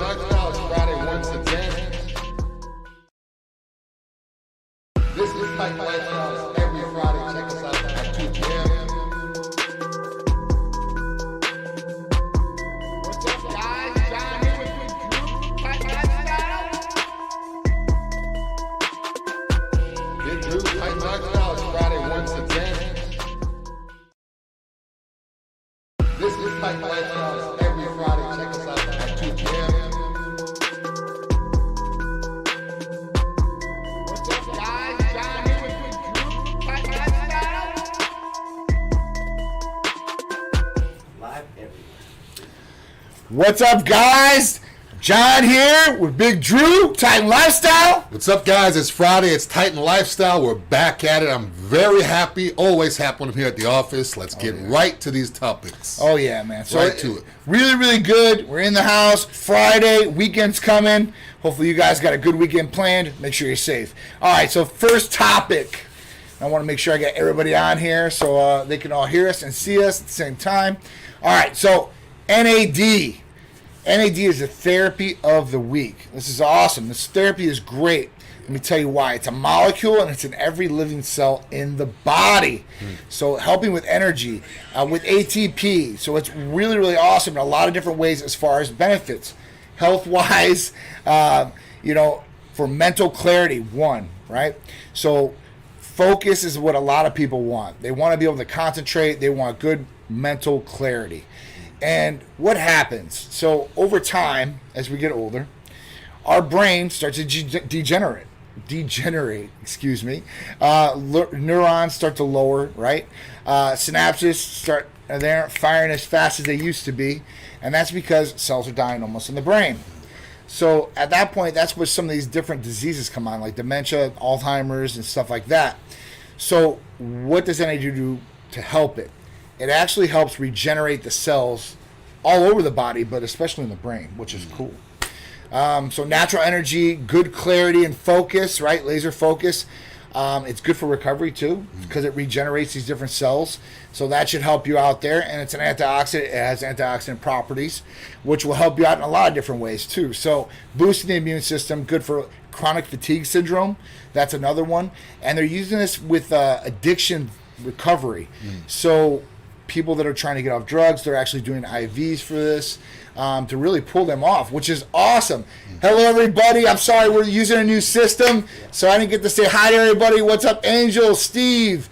Lifestyle is Friday once again. This is Titan Lifestyle every Friday. Check us out at 2 p.m. What's up, guys? John here with Big Dru, Titan Lifestyle. Big Dru, Titan Lifestyle is Friday once again. This is Titan Lifestyle every Friday. Check us out at 2 p.m. What's up, guys? John here with Big Dru, Titan Lifestyle. Live everywhere. What's up, guys? John here with Big Dru, Titan Lifestyle. What's up, guys? It's Friday. It's Titan Lifestyle. We're back at it. I'm very happy. Always happy when I'm here at the office. Let's get right to these topics. Oh, yeah, man. So Right to it. Really, really good. We're in the house. Friday. Weekend's coming. Hopefully you guys got a good weekend planned. Make sure you're safe. All right, so first topic. I want to make sure I get everybody on here so they can all hear us and see us at the same time. All right, so NAD. NAD is the therapy of the week. This is awesome. This therapy is great. Let me tell you why. It's a molecule and it's in every living cell in the body. So helping with energy, with ATP. So it's really, really awesome in a lot of different ways as far as benefits. Health-wise, for mental clarity, one, right? So focus is what a lot of people want. They want to be able to concentrate. They want good mental clarity. And what happens? So over time, as we get older, our brain starts to degenerate. Neurons start to lower, right? Synapses they aren't firing as fast as they used to be, and that's because cells are dying almost in the brain. So at that point, that's where some of these different diseases come on, like dementia, Alzheimer's, and stuff like that. So what does NAD do to help it? It actually helps regenerate the cells all over the body, but especially in the brain, which is cool. So natural energy, good clarity and focus, right? Laser focus. It's good for recovery too, because it regenerates these different cells. So that should help you out there. And it's an antioxidant. It has antioxidant properties, which will help you out in a lot of different ways too. So boosting the immune system, good for chronic fatigue syndrome. That's another one. And they're using this with addiction recovery. So people that are trying to get off drugs, they're actually doing IVs for this to really pull them off, which is awesome. Hello, everybody. I'm sorry we're using a new system, so I didn't get to say hi to everybody. What's up, Angel, Steve,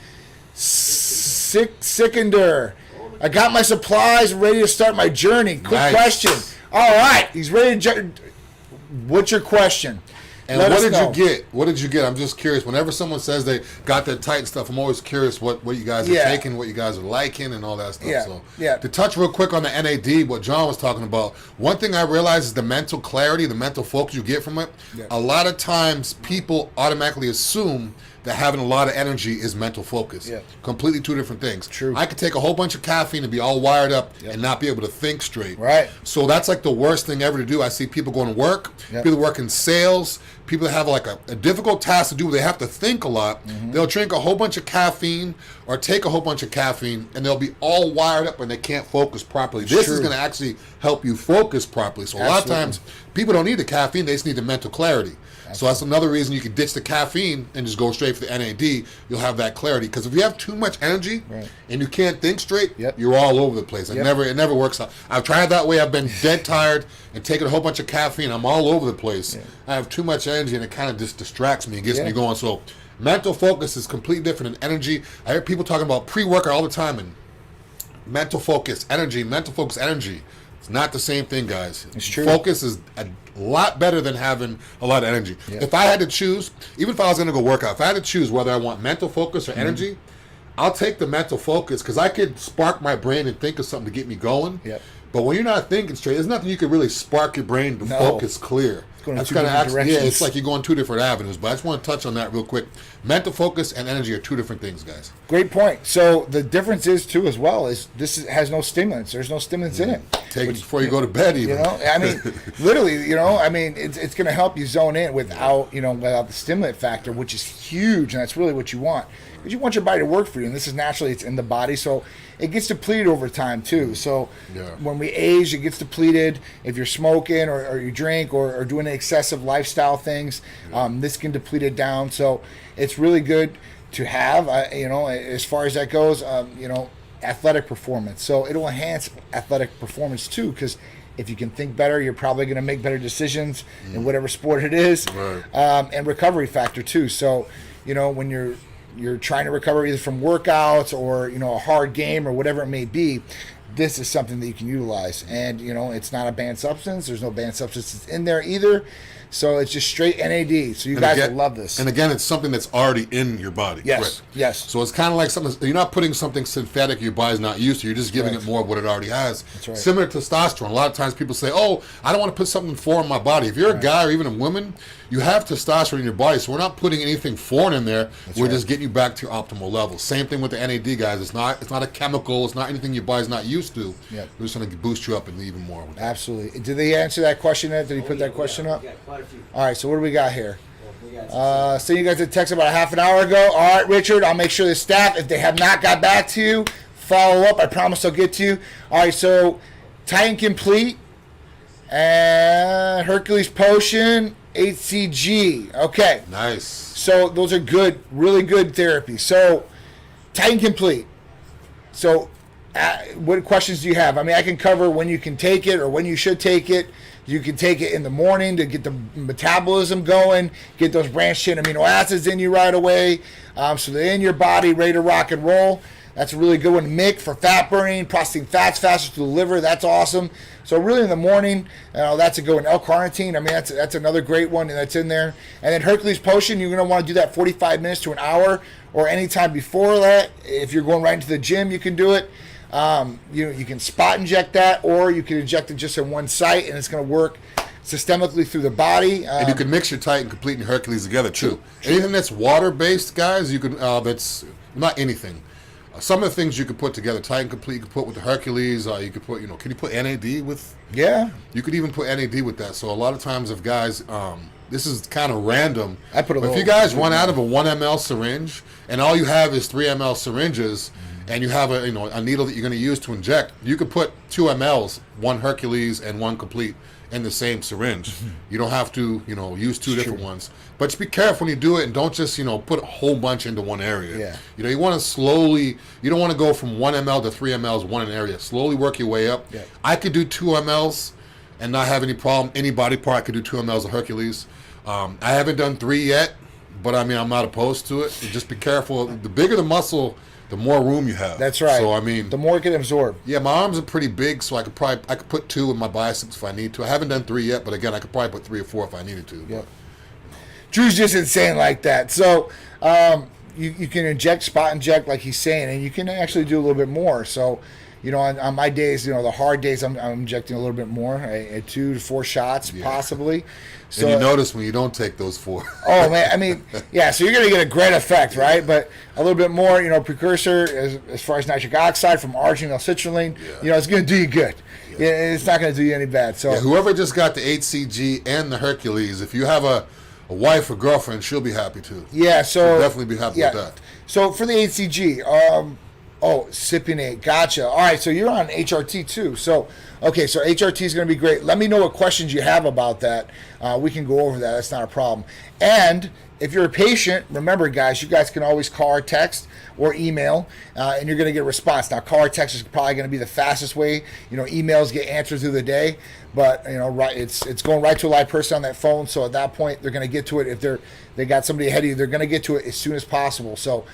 Sikander? I got my supplies ready to start my journey. Quick question. All right, he's ready to. What's your question? And what did you get? What did you get? I'm just curious. Whenever someone says they got their Titan stuff, I'm always curious what you guys are taking, what you guys are liking, and all that stuff. To touch real quick on the NAD, what John was talking about, one thing I realized is the mental clarity, the mental focus you get from it. A lot of times people automatically assume that having a lot of energy is mental focus. Completely two different things. True. I could take a whole bunch of caffeine and be all wired up and not be able to think straight. Right. So that's like the worst thing ever to do. I see people going to work, people work in sales, people that have like a difficult task to do where they have to think a lot. They'll drink a whole bunch of caffeine or take a whole bunch of caffeine and they'll be all wired up and they can't focus properly. This is going to actually help you focus properly. So a lot of times people don't need the caffeine, they just need the mental clarity. So that's another reason you can ditch the caffeine and just go straight for the NAD. You'll have that clarity. Because if you have too much energy and you can't think straight, you're all over the place. It never works out. I've tried that way. I've been dead tired and taken a whole bunch of caffeine. I'm all over the place. I have too much energy and it kind of just distracts me and gets me going. So mental focus is completely different than energy. I hear people talking about pre-workout all the time and mental focus, energy, mental focus, energy. It's not the same thing, guys. It's true. Focus is a lot better than having a lot of energy. If I had to choose, even if I was going to go work out, if I had to choose whether I want mental focus or energy, I'll take the mental focus because I could spark my brain and think of something to get me going. But when you're not thinking straight, there's nothing you can really spark your brain to focus clear. That's two different directions. Yeah, it's like you're going two different avenues. But I just want to touch on that real quick. Mental focus and energy are two different things, guys. Great point. So the difference is too, as well, is has no stimulants. There's no stimulants in it. Take it before you go to bed, even. I mean, literally, it's going to help you zone in without the stimulant factor, which is huge, and that's really what you want. Because you want your body to work for you, and this is naturally, it's in the body, so it gets depleted over time too. So Yeah. when we age, it gets depleted. If you're smoking or you drink or doing excessive lifestyle things, this can deplete it down. So it's really good to have, as far as that goes, athletic performance. So it'll enhance athletic performance too, because if you can think better, you're probably going to make better decisions in whatever sport it is. Right. And recovery factor too. So, when you're trying to recover either from workouts or, a hard game or whatever it may be, this is something that you can utilize. And, it's not a banned substance. There's no banned substances in there either. So it's just straight NAD. So you guys will love this. And again, it's something that's already in your body. Yes. Correct. Yes. So it's kind of like something, you're not putting something synthetic your body's not used to. You're just giving it more of what it already has. That's right. Similar to testosterone. A lot of times people say, oh, I don't want to put something foreign in my body. If you're a guy or even a woman, you have testosterone in your body. So we're not putting anything foreign in there. We're just getting you back to your optimal level. Same thing with the NAD, guys. It's not a chemical. It's not anything your body's not used to. Yep. We're just going to boost you up and even more with that. Absolutely. Did they answer that question yet? Did he put that question up? We got quite a few. All right, so what do we got here? We got So you guys did text about a half an hour ago. All right, Richard, I'll make sure the staff, if they have not got back to you, follow up. I promise I'll get to you. All right, so Titan Complete and Hercules Potion, HCG. Okay. Nice. So those are good, really good therapy. So Titan Complete. So what questions do you have? I mean, I can cover when you can take it or when you should take it. You can take it in the morning to get the metabolism going, get those branched chain amino acids in you right away, so they're in your body, ready to rock and roll. That's a really good one. MIC for fat burning, processing fats faster through the liver. That's awesome. So really in the morning, that's a good one. L-carnitine, I mean, that's another great one, and that's in there. And then Hercules Potion, you're going to want to do that 45 minutes to an hour or any time before that. If you're going right into the gym, you can do it. You can spot inject that, or you can inject it just in one site, and it's going to work systemically through the body. And you can mix your Titan Complete and Hercules together too. Anything that's water-based, guys, you can. That's not anything. Some of the things you could put together, Titan Complete, you could put with the Hercules. You could put, can you put NAD with? Yeah. You could even put NAD with that. So a lot of times, if guys, this is kind of random. I put a but if little- you guys run out of a 1 ml syringe and all you have is 3 ml syringes, and you have a needle that you're going to use to inject, you could put 2 mLs, 1 Hercules and 1 Complete, in the same syringe. You don't have to, use two different ones. But just be careful when you do it, and don't just, put a whole bunch into one area. Yeah. You want to slowly, you don't want to go from 1 ml to 3 mLs, one in an area. Slowly work your way up. Yeah. I could do 2 mLs and not have any problem. Any body part, I could do 2 mLs of Hercules. I haven't done 3 yet, but I mean, I'm not opposed to it. Just be careful. The bigger the muscle, the more room you have. That's right. So I mean, the more it can absorb. yeah, my arms are pretty big, so I could put 2 in my biceps if I need to. I haven't done 3 yet, but again, I could probably put 3 or 4 if I needed to. Yep. Drew's just insane like that. So you can inject, spot inject, like he's saying, and you can actually do a little bit more. So, on my days, the hard days, I'm injecting a little bit more, 2 to 4 shots possibly. So, And you notice when you don't take those 4. oh man, I mean, yeah. So you're gonna get a great effect, right? But a little bit more, precursor as far as nitric oxide from arginine, citrulline, it's gonna do you good. Yeah, it's not gonna do you any bad. So Whoever just got the HCG and the Hercules, if you have a wife or girlfriend, she'll be happy too. yeah, so She'll definitely be happy with that. So for the HCG, Cypionate, gotcha. All right, so you're on HRT too. So, okay, so HRT is going to be great. Let me know what questions you have about that. We can go over that. That's not a problem. And if you're a patient, remember, guys, you guys can always call or text or email, and you're going to get a response. Now, call or text is probably going to be the fastest way. Emails get answered through the day, but right, it's going right to a live person on that phone. So at that point, they're going to get to it. If they got somebody ahead of you, they're going to get to it as soon as possible. So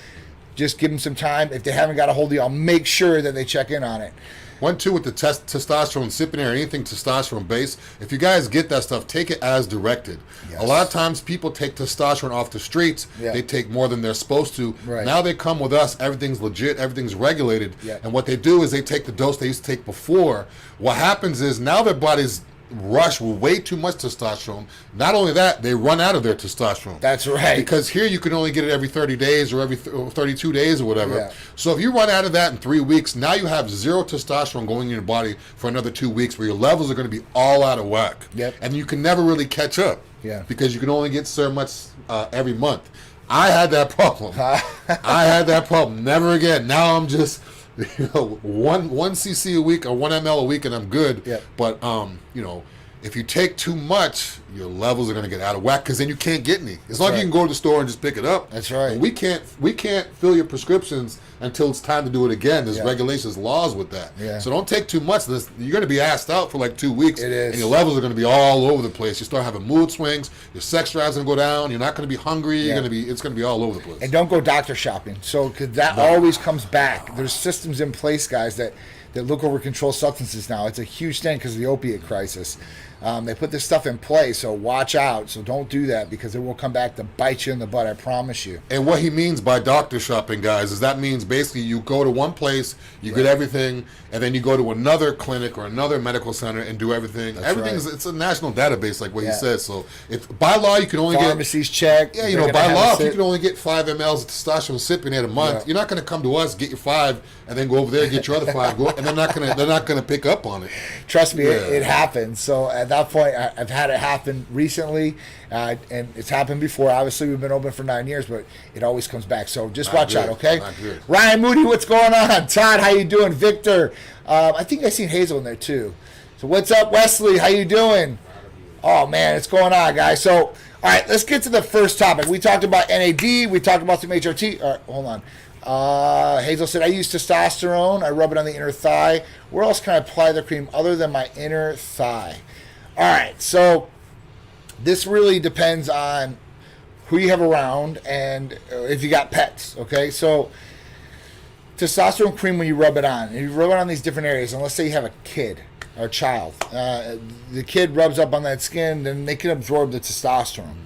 just give them some time. If they haven't got a hold of you, I'll make sure that they check in on it. 1, 2 with the testosterone, Cypionate, or anything testosterone based. If you guys get that stuff, take it as directed. Yes. A lot of times people take testosterone off the streets. Yeah. They take more than they're supposed to. Right. Now they come with us. Everything's legit. Everything's regulated. Yeah. And what they do is they take the dose they used to take before. What happens is now their body's rush with way too much testosterone. Not only that, they run out of their testosterone. That's right. Because here you can only get it every 30 days or every 32 days or whatever. Yeah. So if you run out of that in 3 weeks, now you have 0 testosterone going in your body for another 2 weeks, where your levels are going to be all out of whack. Yep. And you can never really catch up. Yeah. Because you can only get so much every month. I had that problem. I had that problem. Never again. Now I'm just one cc a week or 1 ml a week, and I'm good. Yep. But if you take too much, your levels are going to get out of whack because then you can't get any. As long as you can go to the store and just pick it up. That's right. But we can't fill your prescriptions until it's time to do it again. There's Yeah. regulations, laws with that. Yeah. So don't take too much. You're going to be assed out for like 2 weeks. It is. And your levels are going to be all over the place. You start having mood swings. Your sex drive's going to go down. You're not going to be hungry. Yeah. It's going to be all over the place. And don't go doctor shopping. So, because that always comes back. There's systems in place, guys, that look over controlled substances now. It's a huge thing because of the opiate crisis. They put this stuff in place, so watch out. So don't do that because it will come back to bite you in the butt, I promise you. And what he means by doctor shopping, guys, is that means basically you go to one place, you get everything, and then you go to another clinic or another medical center and do everything. Everything's it's a national database, like what he says. So if by law you can only Pharmacies check. Yeah, by law, if you can only get 5 mLs of testosterone cypionate a month, you're not going to come to us, get your 5, and then go over there and get your other 5, and they're not gonna pick up on it. Trust me, it happens. So at that point, I've had it happen recently, and it's happened before. Obviously, we've been open for 9 years, but it always comes back. So just watch out, okay? Ryan Moody, what's going on? Todd, how you doing? Victor, I think I seen Hazel in there too. So what's up, Wesley? How you doing? Oh man, it's going on, guys. So all right, let's get to the first topic. We talked about NAD. We talked about some HRT. All right, hold on. Hazel said, I use testosterone. I rub it on the inner thigh. Where else can I apply the cream other than my inner thigh? All right, so this really depends on who you have around and if you got pets, okay? So testosterone cream, when you rub it on, and you rub it on these different areas, and let's say you have a kid or a child. The kid rubs up on that skin, then they can absorb the testosterone.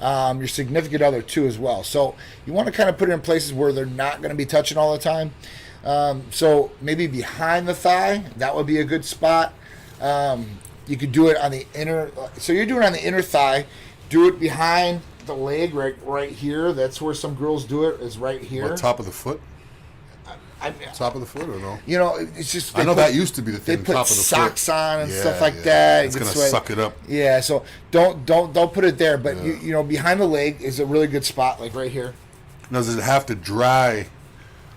Your significant other too as well. So you want to kind of put it in places where they're not going to be touching all the time. So maybe behind the thigh, that would be a good spot. You could do it on the inner. So you're doing it on the inner thigh. Do it behind the leg, right here. That's where some girls do it. Is right here. What, top of the foot? Top of the foot or no? You know, it's just. I know that used to be the thing. They put top of the socks foot. on and stuff like that. It's gonna suck it up. Yeah, so don't put it there. But you know, behind the leg is a really good spot, like right here. Now, does it have to dry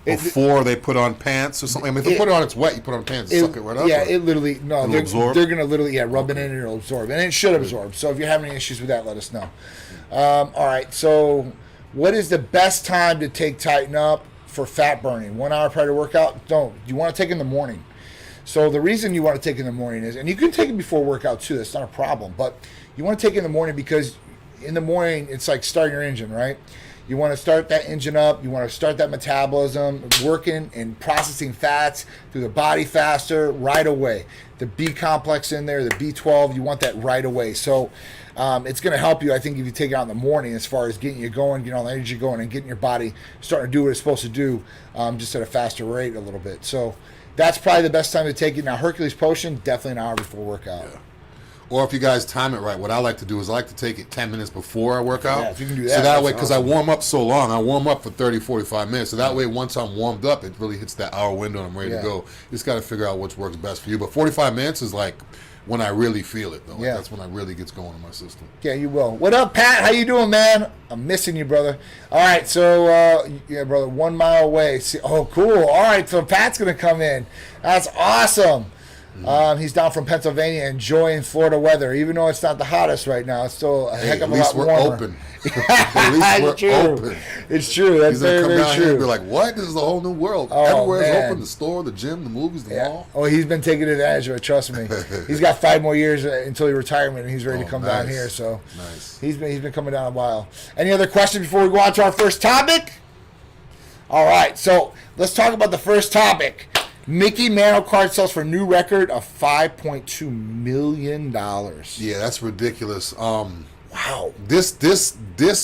before they put on pants or something? I mean, if they put it on, it's wet. You put on pants, suck it right up. Yeah, it literally They're absorb? They're gonna literally rub it in and it'll absorb, and it should absorb. So if you're having any issues with that, let us know. All right. So, what is the best time to take Tighten Up for fat burning? 1 hour prior to workout? Don't. You want to take in the morning. So the reason you want to take in the morning is, and you can take it before workout too. That's not a problem. But you want to take it in the morning because in the morning it's like starting your engine, right? You want to start that engine up. You want to start that metabolism, working and processing fats through the body faster right away. The B complex in there, the B12, you want that right away. So it's going to help you, I think, if you take it out in the morning as far as getting you going, getting all the energy going, and getting your body starting to do what it's supposed to do just at a faster rate a little bit. So that's probably the best time to take it. Now, Hercules Potion, definitely an hour before workout. Yeah. Or if you guys time it right, what I like to do is I like to take it 10 minutes before I work out. Yeah, if you can do that. So that way, because I warm up so long, I warm up for 30, 45 minutes. So that way, once I'm warmed up, it really hits that hour window and I'm ready to go. You just got to figure out what works best for you. But 45 minutes is like when I really feel it, though. Like that's when I really gets going in my system. Yeah, you will. What up, Pat? How you doing, man? I'm missing you, brother. All right, so, yeah, brother, 1 mile away. See, oh, cool. All right, so Pat's going to come in. That's awesome. He's down from Pennsylvania enjoying Florida weather. Even though it's not the hottest right now, it's still a heck of a lot warmer. Open. At least we're open. It's true. That's very, very true. Here and be like, what? This is a whole new world. Everywhere is open. The store, the gym, the movies, the mall. Oh, he's been taking advantage of it. Trust me. He's got 5 more years until retirement, and he's ready to come down here. So he's been coming down a while. Any other questions before we go on to our first topic? All right. So let's talk about the first topic. Mickey Mantle card sells for a new record of $5.2 million. Yeah, that's ridiculous. Wow. This,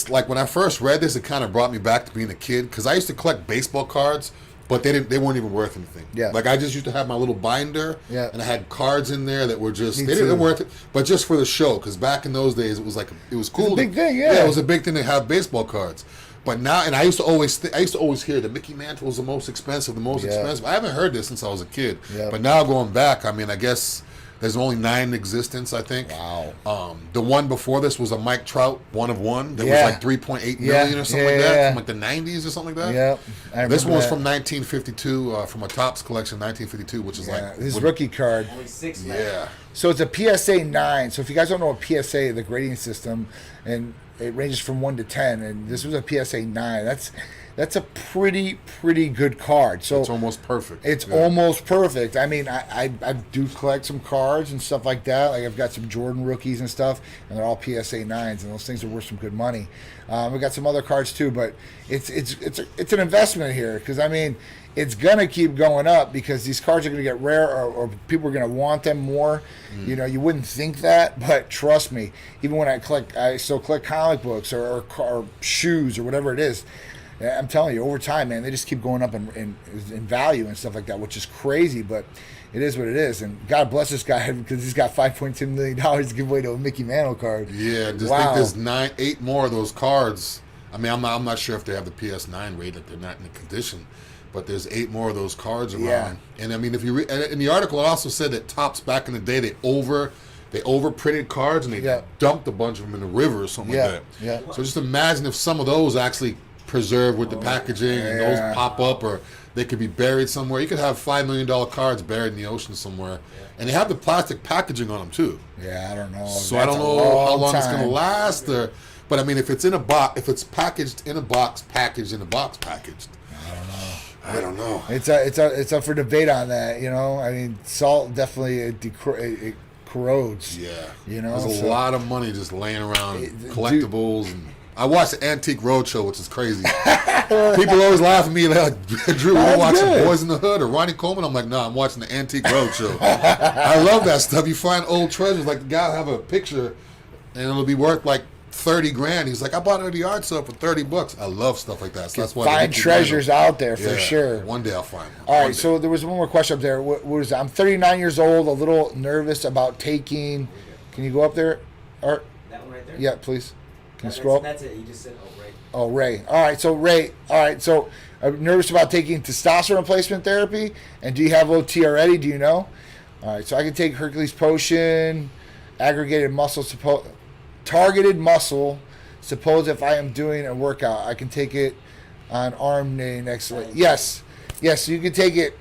like when I first read this, it kind of brought me back to being a kid because I used to collect baseball cards, but they weren't even worth anything. Yeah. Like I just used to have my little binder, and I had cards in there that were just they didn't worth it, but just for the show. Because back in those days, it was cool. It was a big thing, Yeah, it was a big thing to have baseball cards. But now, and I used to always hear that Mickey Mantle was the most expensive, I haven't heard this since I was a kid. But now going back, I mean, I guess There's only 9 in existence, I think. Wow. The one before this was a Mike Trout 1 of 1. That Yeah. was like 3.8 million or something like that, from like the 90s or something like that. Yep. This one was from 1952, from a Topps collection, 1952, which is like his rookie card. Only 6 Yeah. So it's a PSA 9. So if you guys don't know what PSA, the grading system, and it ranges from 1 to 10, and this was a PSA 9. That's a pretty good card. So It's almost perfect. It's Yeah. almost perfect. I mean, I do collect some cards and stuff like that. Like I've got some Jordan rookies and stuff, and they're all PSA 9s, and those things are worth some good money. We got some other cards too, but it's an investment here because I mean, it's gonna keep going up because these cards are gonna get rare, or people are gonna want them more. You know, you wouldn't think that, but trust me. Even when I still collect comic books or shoes or whatever it is. I'm telling you, over time, man, they just keep going up in value and stuff like that, which is crazy, but it is what it is. And God bless this guy because he's got $5.2 million to give away to a Mickey Mantle card. Yeah, just Wow. think there's 8 more of those cards. I mean, I'm not sure if they have the PS9 rate, if they're not in the condition, but there's 8 more of those cards around. Yeah. And I mean, if you in the article, it also said that Topps back in the day, they over printed cards and they dumped a bunch of them in the river or something like that. Yeah. So just imagine if some of those actually preserved with the packaging and those pop up, or they could be buried somewhere. You could have $5 million cards buried in the ocean somewhere, and they have the plastic packaging on them too. Yeah, I don't know. So I don't know how long it's going to last, but I mean, if it's in a box, if it's packaged in a box, packaged in a box, packaged. I don't know. It's up for debate on that. You know, I mean, salt definitely it corrodes. Yeah, you know, there's a lot of money just laying around, collectibles and. I watched the Antique Roadshow, which is crazy. People always laugh at me like, Drew, you watching Boys in the Hood or Ronnie Coleman? I'm like, no, I'm watching the Antique Roadshow. I love that stuff. You find old treasures. Like the guy will have a picture, and it'll be worth like $30,000. He's like, I bought it at the yard sale for $30. I love stuff like that. So that's why find treasures out there for sure. One day I'll find them. All right, so there was one more question up there. What was I'm 39 years old, a little nervous about taking. Can you go up there, Art? That one right there? Yeah, please. Can you scroll up? That's it. You just said, oh, right. Oh, Ray. All right, so Ray. All right, so I'm nervous about taking testosterone replacement therapy. And do you have low T already? Do you know? All right, so I can take Hercules Potion, aggregated muscle, targeted muscle. Suppose if I am doing a workout, I can take it on arm day next week. Yes, you can take it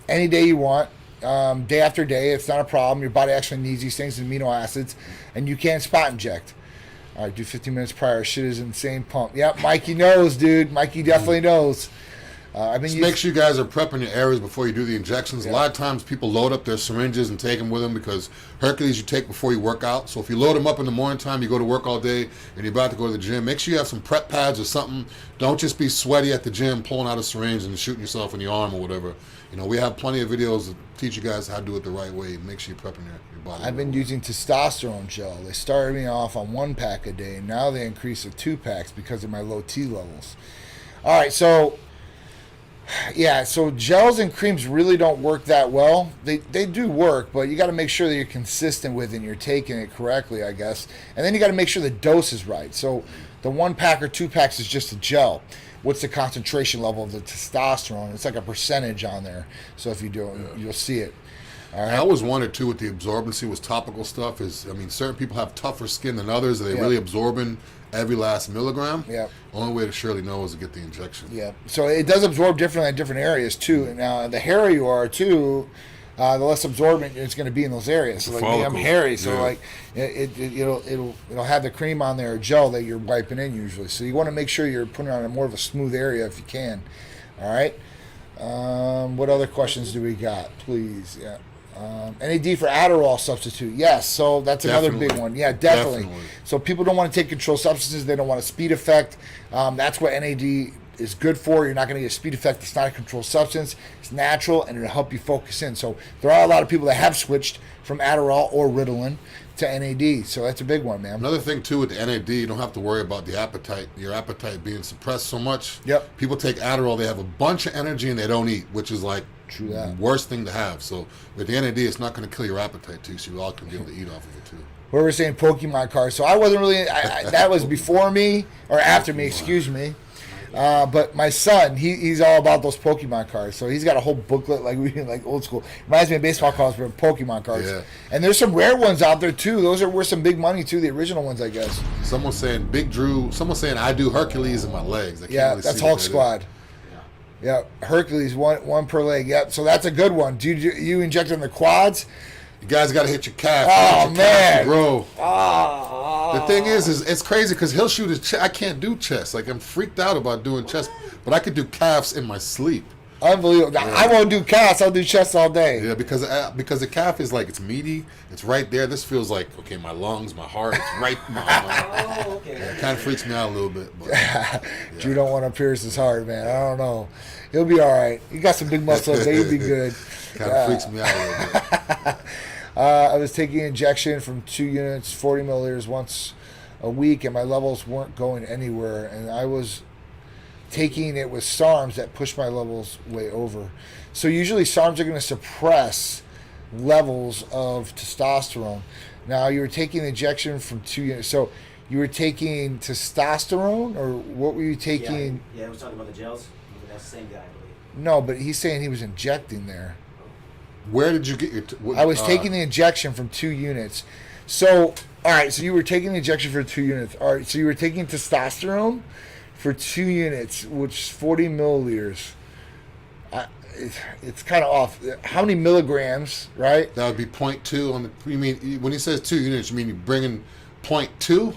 any day you want, day after day. It's not a problem. Your body actually needs these things, amino acids, and you can spot inject. All right, do 15 minutes prior. Shit is insane pump. Yep, Mikey knows, dude. Mikey definitely knows. Make sure you guys are prepping your areas before you do the injections. Yeah. A lot of times people load up their syringes and take them with them because Hercules you take before you work out. So if you load them up in the morning time, you go to work all day, and you're about to go to the gym, make sure you have some prep pads or something. Don't just be sweaty at the gym pulling out a syringe and shooting yourself in the arm or whatever. You know, we have plenty of videos that teach you guys how to do it the right way. Make sure you're prepping your body. I've been using testosterone gel. They started me off on 1 pack a day. Now they increase to 2 packs because of my low T levels. All right, so gels and creams really don't work that well. They do work, but you got to make sure that you're consistent with it and you're taking it correctly, I guess. And then you got to make sure the dose is right. So the 1 pack or 2 packs is just a gel. What's the concentration level of the testosterone? It's like a percentage on there. So if you do it, you'll see it. All right. I always wondered too with the absorbency with topical stuff is, I mean, certain people have tougher skin than others. Are they really absorbing every last milligram? Yeah. Only way to surely know is to get the injection. Yeah. So it does absorb differently in different areas too. Now, the hairier you are too, the less absorbent it's going to be in those areas. So like me, I'm hairy, so like it'll have the cream on there or gel that you're wiping in usually. So you want to make sure you're putting it on a more of a smooth area if you can. All right. What other questions do we got? Please. Yeah. NAD for Adderall substitute. Yes. So that's another big one. Yeah, definitely. So people don't want to take controlled substances. They don't want a speed effect. That's what NAD is good for. You're not going to get a speed effect. It's not a controlled substance. It's natural, and it'll help you focus in. So there are a lot of people that have switched from Adderall or Ritalin to NAD. So that's a big one, man. Another thing, too, with the NAD, you don't have to worry about the appetite, your appetite being suppressed so much. Yep. People take Adderall, they have a bunch of energy, and they don't eat, which is like True that. the worst thing to have. So with the NAD, it's not going to kill your appetite, too, so you all can be able to eat off of it, too. We were saying Pokemon cards. So I wasn't really, that was before me, or after me, excuse me. But my son, he's all about those Pokemon cards. So he's got a whole booklet like old school. Reminds me of baseball cards, but Pokemon cards. Yeah. And there's some rare ones out there too. Those are worth some big money too. The original ones, I guess. Someone's saying Big Dru. Someone's saying I do Hercules in my legs. I can't Yeah, really that's see what Hulk that Squad. Yeah, Hercules, one per leg. Yep. So that's a good one. Do you inject in the quads? is. You guys got to hit your calf. Oh, Hit your calf, man. bro. Oh. The thing is it's crazy because he'll shoot his chest. I can't do chest. Like, I'm freaked out about doing chest, but I could do calves in my sleep. Unbelievable. Yeah. I won't do calves. I'll do chest all day. Yeah, because the calf is like, it's meaty. It's right there. This feels like, okay, my lungs, my heart, it's right. Oh, okay. It kind of freaks me out a little bit. But, Drew don't want to pierce his heart, man. I don't know. He'll be all right. He got some big muscles. He'll be good. Kind of freaks me out a little bit. I was taking injection from 2 units, 40 milliliters once a week, and my levels weren't going anywhere. And I was taking it with SARMs that pushed my levels way over. So usually SARMs are going to suppress levels of testosterone. Now, you were taking injection from 2 units. So you were taking testosterone, or what were you taking? Yeah, I was talking about the gels. That's the same guy, I believe. No, but he's saying he was injecting there. Where did you get your... I was taking the injection from 2 units. So, all right, so you were taking the injection for 2 units. All right, so you were taking testosterone for 2 units, which is 40 milliliters. It's kind of off. How many milligrams, right? That would be 0.2 on the... You mean, when he says 2 units, you mean you bring in 0.2?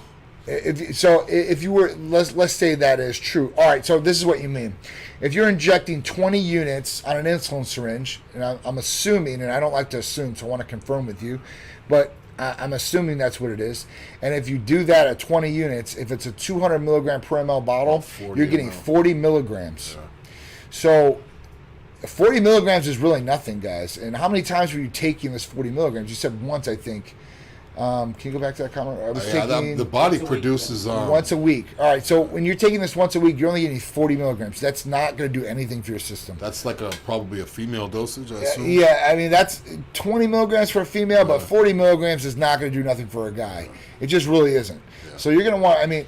If you were, let's say that is true. All right, so this is what you mean. If you're injecting 20 units on an insulin syringe, and I'm assuming, and I don't like to assume, so I want to confirm with you, but I'm assuming that's what it is. And if you do that at 20 units, if it's a 200 milligram per ml bottle, you're getting 40 milligrams. Yeah. So 40 milligrams is really nothing, guys. And how many times were you taking this 40 milligrams? You said once, I think. Can you go back to that comment? I was taking the body produces... once a week. All right, so when you're taking this once a week, you're only getting 40 milligrams. That's not going to do anything for your system. That's like probably a female dosage, I assume. Yeah, I mean, that's 20 milligrams for a female, but 40 milligrams is not going to do nothing for a guy. It just really isn't. Yeah. So you're going to want,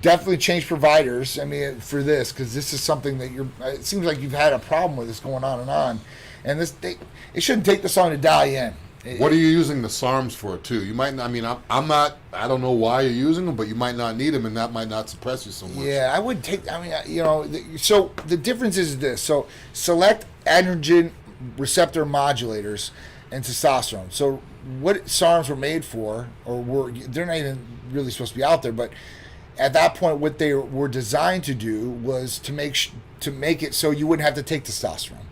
definitely change providers, for this, because this is something that it seems like you've had a problem with this going on. And it shouldn't take this long to dial you in. What are you using the SARMs for, too? You might not, I don't know why you're using them, but you might not need them, and that might not suppress you so much. Yeah, I would take, so the difference is this. So select androgen receptor modulators and testosterone. So what SARMs were made for, they're not even really supposed to be out there, but at that point, what they were designed to do was to make it so you wouldn't have to take testosterone.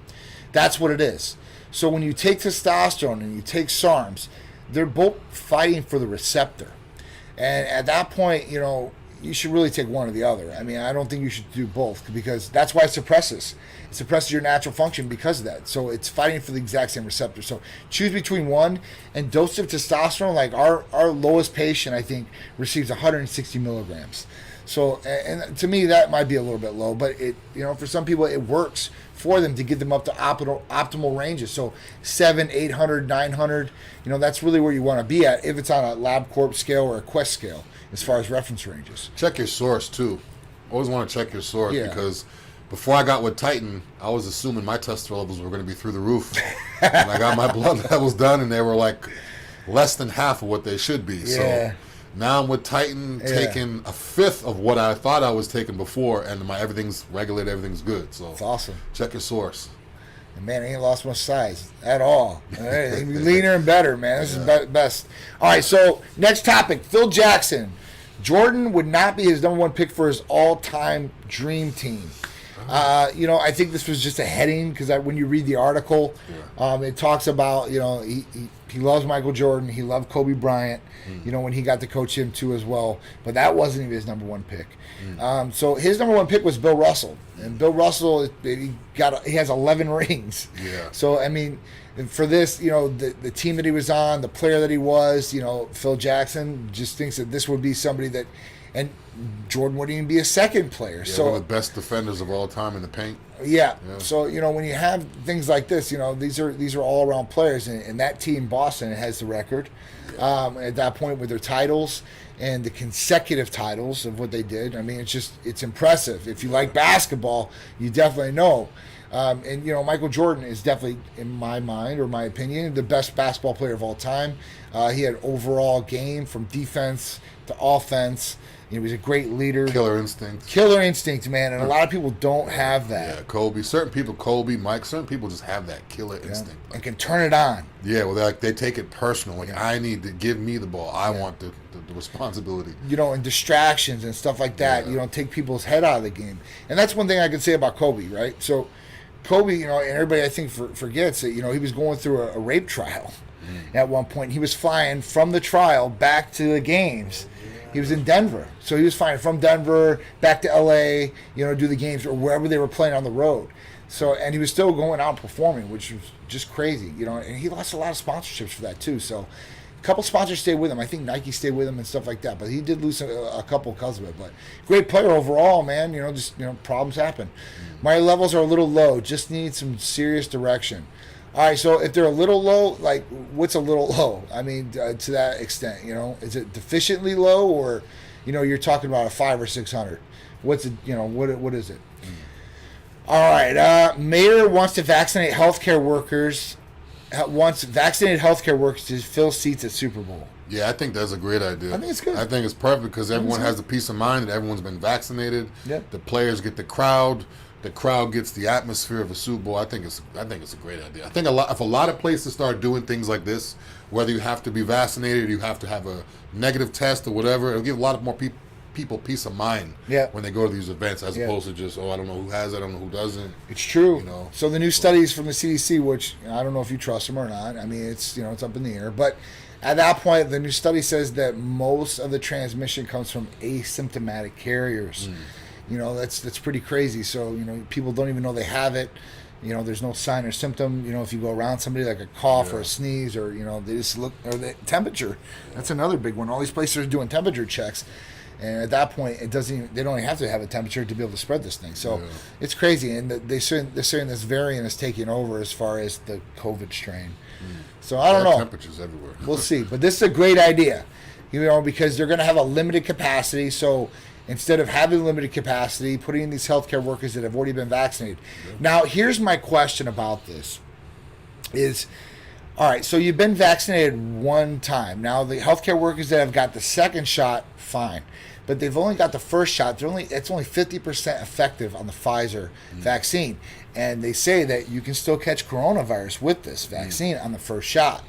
That's what it is. So when you take testosterone and you take SARMs, they're both fighting for the receptor. And at that point, you should really take one or the other. I don't think you should do both, because that's why it suppresses. It suppresses your natural function because of that. So it's fighting for the exact same receptor. So choose between one, and dose of testosterone, like our lowest patient, I think, receives 160 milligrams. So, and to me, that might be a little bit low, but for some people, it works for them to get them up to optimal ranges. So 700, 800, 900, that's really where you want to be at if it's on a LabCorp scale or a Quest scale as far as reference ranges. Check your source, too. Always want to check your source, because before I got with Titan, I was assuming my testosterone levels were going to be through the roof. And I got my blood levels done, and they were like less than half of what they should be. Yeah. So now I'm with Titan, taking a fifth of what I thought I was taking before, and everything's regulated, everything's good. So it's awesome. Check your source. And man, I ain't lost much size at all. Leaner and better, man. This is best. All right, so next topic, Phil Jackson. Jordan would not be his number one pick for his all-time dream team. I think this was just a heading, because when you read the article, it talks about, he loves Michael Jordan. He loved Kobe Bryant, when he got to coach him too as well. But that wasn't even his number one pick. So his number one pick was Bill Russell. And Bill Russell, he has 11 rings. Yeah. So, for this, the team that he was on, the player that he was, Phil Jackson just thinks that this would be somebody that, and Jordan wouldn't even be a second player. Yeah, so one of the best defenders of all time in the paint. Yeah. So, when you have things like this, these are all around players, and that team, Boston, has the record at that point with their titles. and the consecutive titles of what they did. I mean, it's impressive. If you like basketball, you definitely know. And, you know, Michael Jordan is definitely, in my mind or my opinion, the best basketball player of all time. He had overall game from defense to offense. He was a great leader. Killer instinct. Killer instinct, man. And a lot of people don't have that. Yeah, Kobe. Certain people, Kobe, Mike, certain people just have that killer instinct. And can turn it on. Yeah, well, they take it personal. Like, I need to give me the ball. I want the responsibility. You know, and distractions and stuff like that. Yeah. You know, take people's head out of the game. And that's one thing I can say about Kobe, right? So, Kobe, you know, and everybody I think forgets that, you know, he was going through a rape trial at one point. He was flying from the trial back to the games. He was in Denver. So he was flying from Denver back to LA, you know, do the games or wherever they were playing on the road. So, and he was still going out and performing, which was just crazy, you know, and he lost a lot of sponsorships for that too. So a couple sponsors stayed with him. I think Nike stayed with him and stuff like that, but he did lose a couple because of it. But great player overall, man. You know, just, you know, problems happen. My levels are a little low. Just need some serious direction. All right, so if they're a little low, like what's a little low? I mean, to that extent, you know, is it deficiently low, or, you know, you're talking about a 500 or 600? What's it? You know, what is it? All right, Mayor wants to vaccinate healthcare workers. Wants vaccinated healthcare workers to fill seats at Super Bowl. Yeah, I think that's a great idea. I think it's good. I think it's perfect because everyone has the peace of mind that everyone's been vaccinated. Yep. The players get the crowd. The crowd gets the atmosphere of a Super Bowl. I think it's a great idea. I think if a lot of places start doing things like this, whether you have to be vaccinated, you have to have a negative test or whatever, it'll give a lot of more people peace of mind when they go to these events, as opposed to just, I don't know who has it, I don't know who doesn't. It's true. You know, so the new studies from the CDC, which I don't know if you trust them or not. I mean, it's, you know, it's up in the air, but at that point, the new study says that most of the transmission comes from asymptomatic carriers. You know, that's pretty crazy. So, you know, people don't even know they have it. You know, there's no sign or symptom. You know, if you go around somebody, like a cough or a sneeze, or, you know, they just look, or the temperature. That's another big one. All these places are doing temperature checks. And at that point, they don't even have to have a temperature to be able to spread this thing. So it's crazy. And they're saying this variant is taking over as far as the COVID strain. So I don't know. Temperatures everywhere. We'll see. But this is a great idea, you know, because they're going to have a limited capacity. So instead of having limited capacity, putting in these healthcare workers that have already been vaccinated. Now, here's my question about this is, all right, so you've been vaccinated one time. Now, the healthcare workers that have got the second shot, fine. But they've only got the first shot. It's only 50% effective on the Pfizer vaccine. And they say that you can still catch coronavirus with this vaccine on the first shot.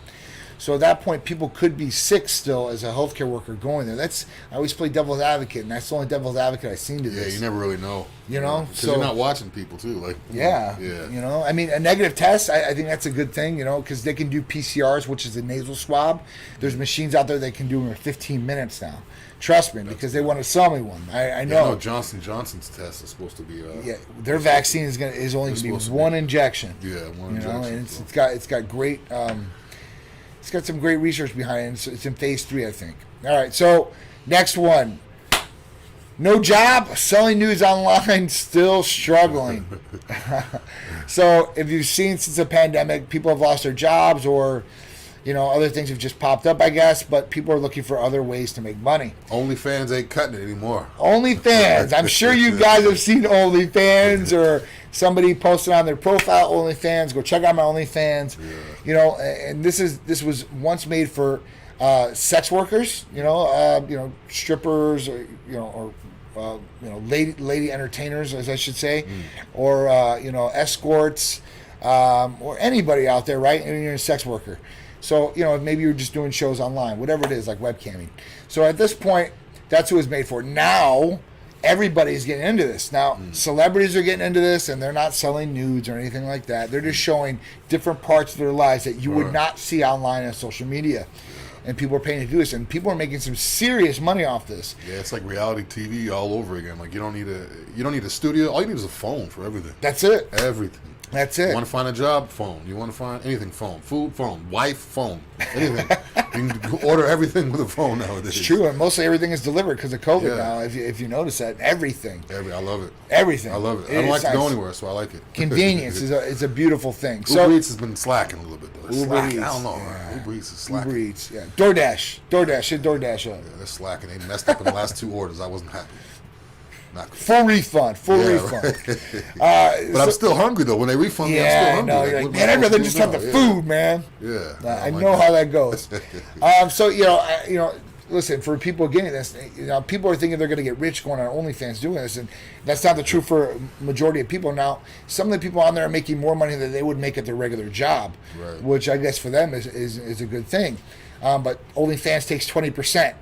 So at that point, people could be sick still as a healthcare worker going there. I always play devil's advocate, and that's the only devil's advocate I've seen to this. Yeah, you never really know. You know? Because you're not watching people, too. Like, yeah. You know, I mean, a negative test, I think that's a good thing, you know, because they can do PCRs, which is a nasal swab. There's machines out there that can do them in 15 minutes now. Trust me, because they want to sell me one. I know. No, Johnson & Johnson's test is supposed to be. Their vaccine is only going to be one injection. Yeah, one you injection. Know, and it's got great. It's got some great research behind it. It's in phase 3, I think. All right, so next one. No job, selling news online, still struggling. So if you've seen since the pandemic, people have lost their jobs, or, you know, other things have just popped up, I guess, but people are looking for other ways to make money. OnlyFans ain't cutting it anymore. OnlyFans. I'm sure you guys have seen OnlyFans, or somebody posted on their profile OnlyFans. Go check out my OnlyFans. Yeah. You know, and this was once made for sex workers. You know, strippers, or lady entertainers, as I should say, or escorts, or anybody out there, right? And you're a sex worker. So, you know, maybe you're just doing shows online, whatever it is, like webcamming. So at this point, that's who it's made for. Now, everybody's getting into this. Now, celebrities are getting into this, and they're not selling nudes or anything like that. They're just showing different parts of their lives that you would not see online on social media. And people are paying to do this, and people are making some serious money off this. Yeah, it's like reality TV all over again. Like, you don't need a studio. All you need is a phone for everything. That's it. Everything. That's it. You want to find a job? Phone. You want to find anything? Phone. Food? Phone. Wife? Phone. Anything. You can order everything with a phone nowadays. It's true, and mostly everything is delivered because of COVID Yeah. now. If you notice that, everything. I love it. Everything. I love it. I don't like to go anywhere, so I like it. Convenience is a beautiful thing. Uber So Eats has been slacking a little bit, though. Uber Eats, I don't know. yeah. Uber Eats is slacking. Uber Eats, yeah. DoorDash. Hit DoorDash up. Yeah, they're slacking. They messed up in the last 2 orders. I wasn't happy. Not good. Full refund. But I'm still hungry, though. When they refund me, I'm still Yeah, I hungry. know. Like, You're what like, am I man, I'd rather supposed just to have do the now? food, man. Yeah. I like know that. how that goes. So listen, for people getting this, people are thinking they're going to get rich going on OnlyFans doing this, and that's not the truth for a majority of people. Now, some of the people on there are making more money than they would make at their regular job, Right. which I guess for them is a good thing. But OnlyFans takes 20%.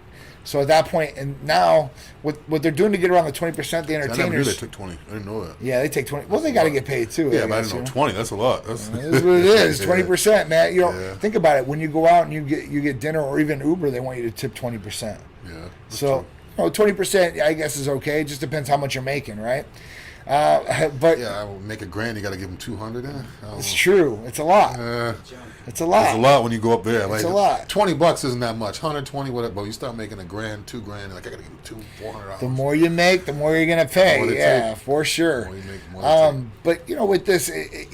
So at that point, and now what they're doing to get around the 20%, the I never knew entertainers, they took 20. I didn't know that. yeah, they take 20. Well, they got to get paid too. Yeah, but I guess, didn't know 20. That's a lot. That's It is what it is. Yeah. 20%, man. Yeah. Think about it. When you go out and you get dinner or even Uber, they want you to tip 20%. Yeah. that's So, true. 20%, I guess, is okay. It just depends how much you're making, right? But Yeah, I will make $1,000. You got to give them 200. it's true. It's a lot. It's a lot. It's a lot when you go up there. Like, a lot. $20 isn't that much. 120, whatever. But you start making $1,000, $2,000. Like I got to give them $400. The more you make, the more you're gonna pay. more they Yeah, take. for sure. The more you make, the more they take. But with this,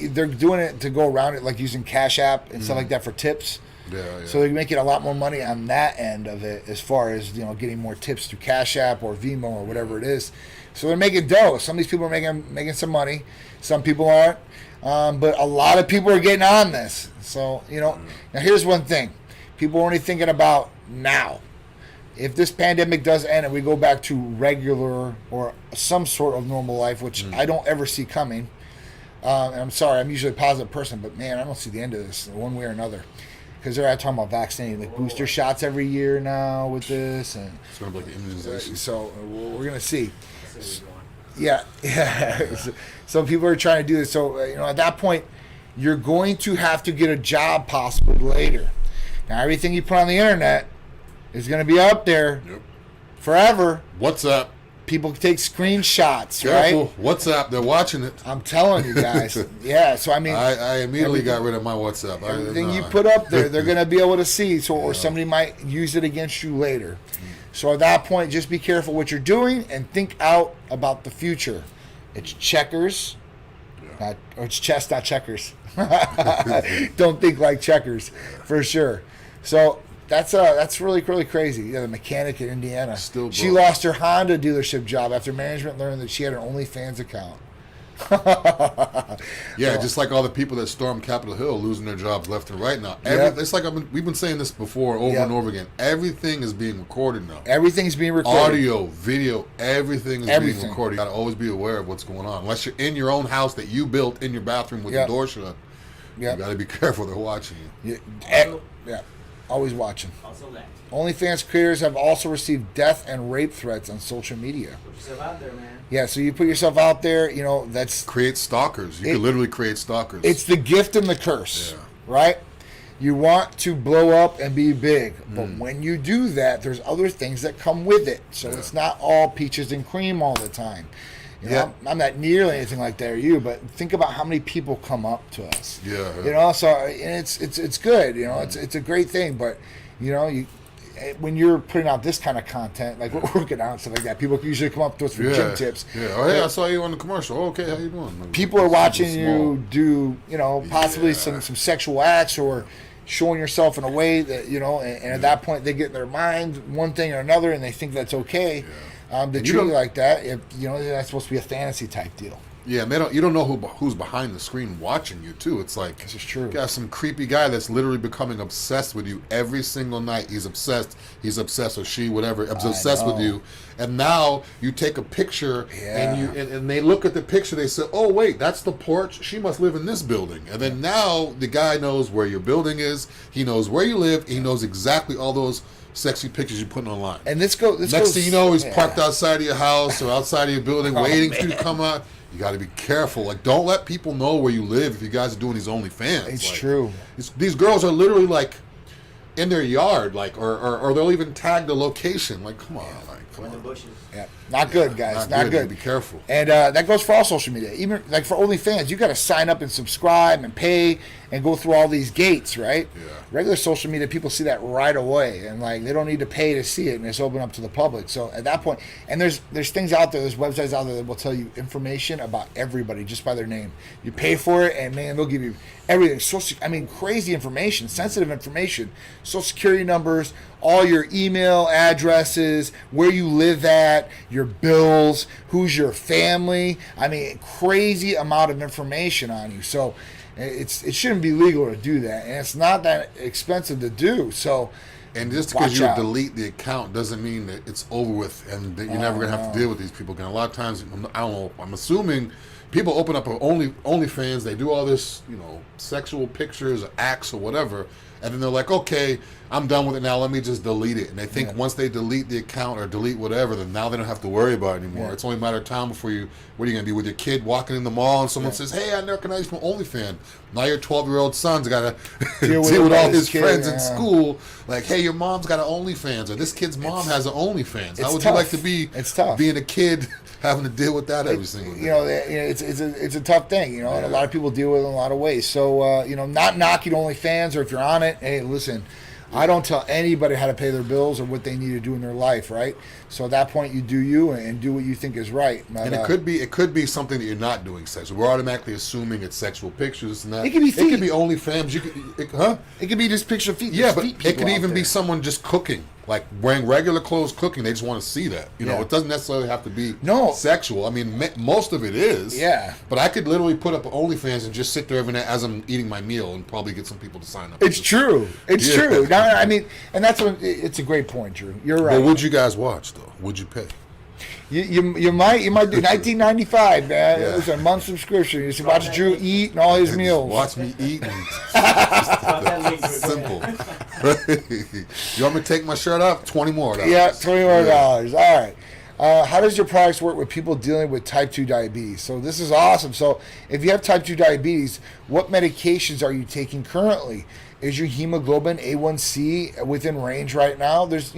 they're doing it to go around it, like using Cash App and stuff like that for tips. Yeah. So they're making a lot more money on that end of it, as far as getting more tips through Cash App or Venmo or whatever it is. So they're making dough. Some of these people are making some money. Some people aren't. But a lot of people are getting on this. So now here's one thing: people are only thinking about now. If this pandemic does end and we go back to regular or some sort of normal life, which I don't ever see coming. And I'm sorry, I'm usually a positive person, but man, I don't see the end of this one way or another. Because they're talking about vaccinating, like booster shots every year now with this, and It's going to be like the immunization. so we're gonna see. That's where we're going. Yeah. So people are trying to do this. So at that point, you're going to have to get a job possibly later. Now everything you put on the internet is going to be up there Yep. forever. WhatsApp. People take screenshots, Careful. right? WhatsApp. They're watching it. I'm telling you guys. Yeah. So I mean, I immediately got rid of my WhatsApp. everything you put up there, they're going to be able to see. So, or somebody might use it against you later. So at that point, just be careful what you're doing and think out about the future. It's checkers, or it's chess, not checkers. Don't think like checkers, for sure. So that's really crazy. Yeah, the mechanic in Indiana. Still She broke. lost her Honda dealership job after management learned that she had an OnlyFans account. Yeah, just like all the people that stormed Capitol Hill losing their jobs left and right now. Yep. It's like we've been saying this before over Yep. and over again. Everything is being recorded now. Everything's being recorded. Audio, video, everything is Everything. being recorded. You got to always be aware of what's going on. Unless you're in your own house that you built in your bathroom with Yep. the door shut, Yep. you got to be careful. They're watching you. Yeah. Always watching. Also that. OnlyFans creators have also received death and rape threats on social media. Put yourself out there, man. Yeah, so you put yourself out there, that's Create stalkers. You could literally create stalkers. it's the gift and the curse, Yeah. right? You want to blow up and be big, but when you do that, there's other things that come with it. So it's not all peaches and cream all the time. I'm not nearly anything like that or you, but think about how many people come up to us. Yeah. So and it's good. It's a great thing, but when you're putting out this kind of content, like we're working out and stuff like that, people usually come up to us for gym tips. Yeah. Oh, hey, I saw you on the commercial. Oh, okay, how you doing? People are It's watching small. you do, possibly Yeah. some sexual acts or showing yourself in a way that, and at that point they get in their mind one thing or another and they think that's okay. They you treat you don't- like that. If that's supposed to be a fantasy type deal. Yeah, and you don't know who's behind the screen watching you too. It's like This is true. You got some creepy guy that's literally becoming obsessed with you every single night. He's obsessed, or she, whatever, obsessed with know. you. And now you take a picture Yeah. and they look at the picture. They say, "Oh wait, that's the porch. She must live in this building." And then now the guy knows where your building is. He knows where you live. He knows exactly all those sexy pictures you're putting online. And this goes. Next thing you know, he's yeah. parked outside of your house or outside of your building, Oh, waiting for you to come out. You got to be careful. Like, don't let people know where you live if you guys are doing these OnlyFans. It's Like, true. These girls are literally like in their yard, like, or they'll even tag the location. Like, come on, come In the on. bushes. Yeah, not good, guys. Not good. Be careful. And that goes for all social media. Even like for OnlyFans, you got to sign up and subscribe and pay and go through all these gates, right? Yeah. Regular social media, people see that right away, and like they don't need to pay to see it, and it's open up to the public. So at that point, and there's things out there, there's websites out there that will tell you information about everybody just by their name. You pay for it, and man, they'll give you everything. Crazy information, sensitive information, social security numbers, all your email addresses, where you live at, your bills, who's your family. I mean, crazy amount of information on you. So it shouldn't be legal to do that, and it's not that expensive to do. So, and just because you delete the account doesn't mean that it's over with and that you're never going to have to deal with these people again. A lot of times, I don't know, I'm assuming people open up OnlyFans, they do all this, sexual pictures or acts or whatever, and then they're like, okay, I'm done with it now, let me just delete it. And they think once they delete the account or delete whatever, then now they don't have to worry about it anymore. It's only a matter of time before what are you going to do with your kid walking in the mall and someone says, hey, I recognize you from OnlyFans. Now your 12-year-old son's got to deal with all his friends in school. Like, hey, your mom's got an OnlyFans, or this kid's mom has an OnlyFans. How would you like to be being a kid having to deal with that every single day? It's a tough thing, and a lot of people deal with it in a lot of ways. So, not knocking OnlyFans, or if you're on it, hey, listen, I don't tell anybody how to pay their bills or what they need to do in their life, right? So at that point, you do you and do what you think is right. But, and it could be something that you're not doing sexual. We're automatically assuming it's sexual pictures and that. It could be feet. It could be OnlyFans. It could be just picture of feet. Yeah, but it could even be someone just cooking, like wearing regular clothes, cooking. They just want to see that. It doesn't necessarily have to be sexual. I mean, most of it is. Yeah. But I could literally put up OnlyFans and just sit there every night as I'm eating my meal and probably get some people to sign up. It's true. It's true. No, I mean, and that's what it's a great point, Drew. You're right. But would you guys watch though? Would you pay? You might do $19.95, man. It's a month subscription. You should watch Drew eat and all his meals. Watch me eat. Simple. You want me to take my shirt off? $20 more. Yeah, $20 more. All right. How does your products work with people dealing with type 2 diabetes? So this is awesome. So if you have type 2 diabetes, what medications are you taking currently? Is your hemoglobin A1C within range right now? There's,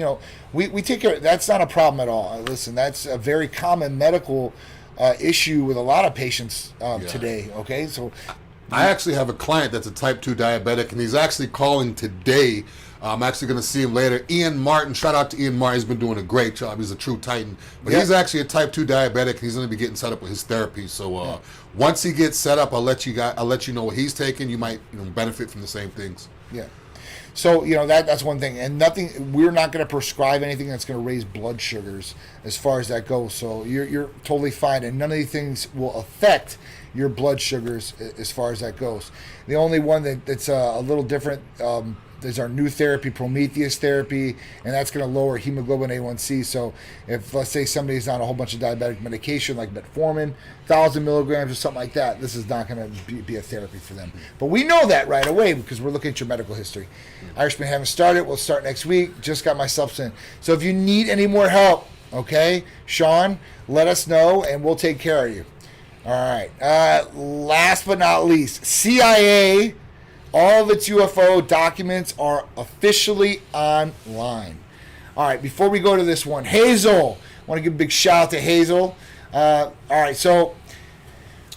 we take care. That's not a problem at all. Listen, that's a very common medical issue with a lot of patients today. Okay, so I actually have a client that's a type 2 diabetic, and he's actually calling today. I'm actually going to see him later. Ian Martin, shout out to Ian Martin. He's been doing a great job. He's a true titan. But he's actually a type 2 diabetic, and he's going to be getting set up with his therapy. So once he gets set up, I'll let you know what he's taking. You might benefit from the same things. Yeah. So, that's one thing. And we're not going to prescribe anything that's going to raise blood sugars as far as that goes. So you're totally fine. And none of these things will affect your blood sugars as far as that goes. The only one that's a little different is our new therapy, Prometheus therapy, and that's going to lower hemoglobin A1C. So if, let's say, somebody's on a whole bunch of diabetic medication like metformin, 1,000 milligrams or something like that, this is not going to be a therapy for them. But we know that right away because we're looking at your medical history. Irishman haven't started. We'll start next week. Just got my subs in. So if you need any more help, okay, Sean, let us know, and we'll take care of you. All right. Last but not least, CIA... all of its UFO documents are officially online. All right, before we go to this one, Hazel. I want to give a big shout out to Hazel. All right, so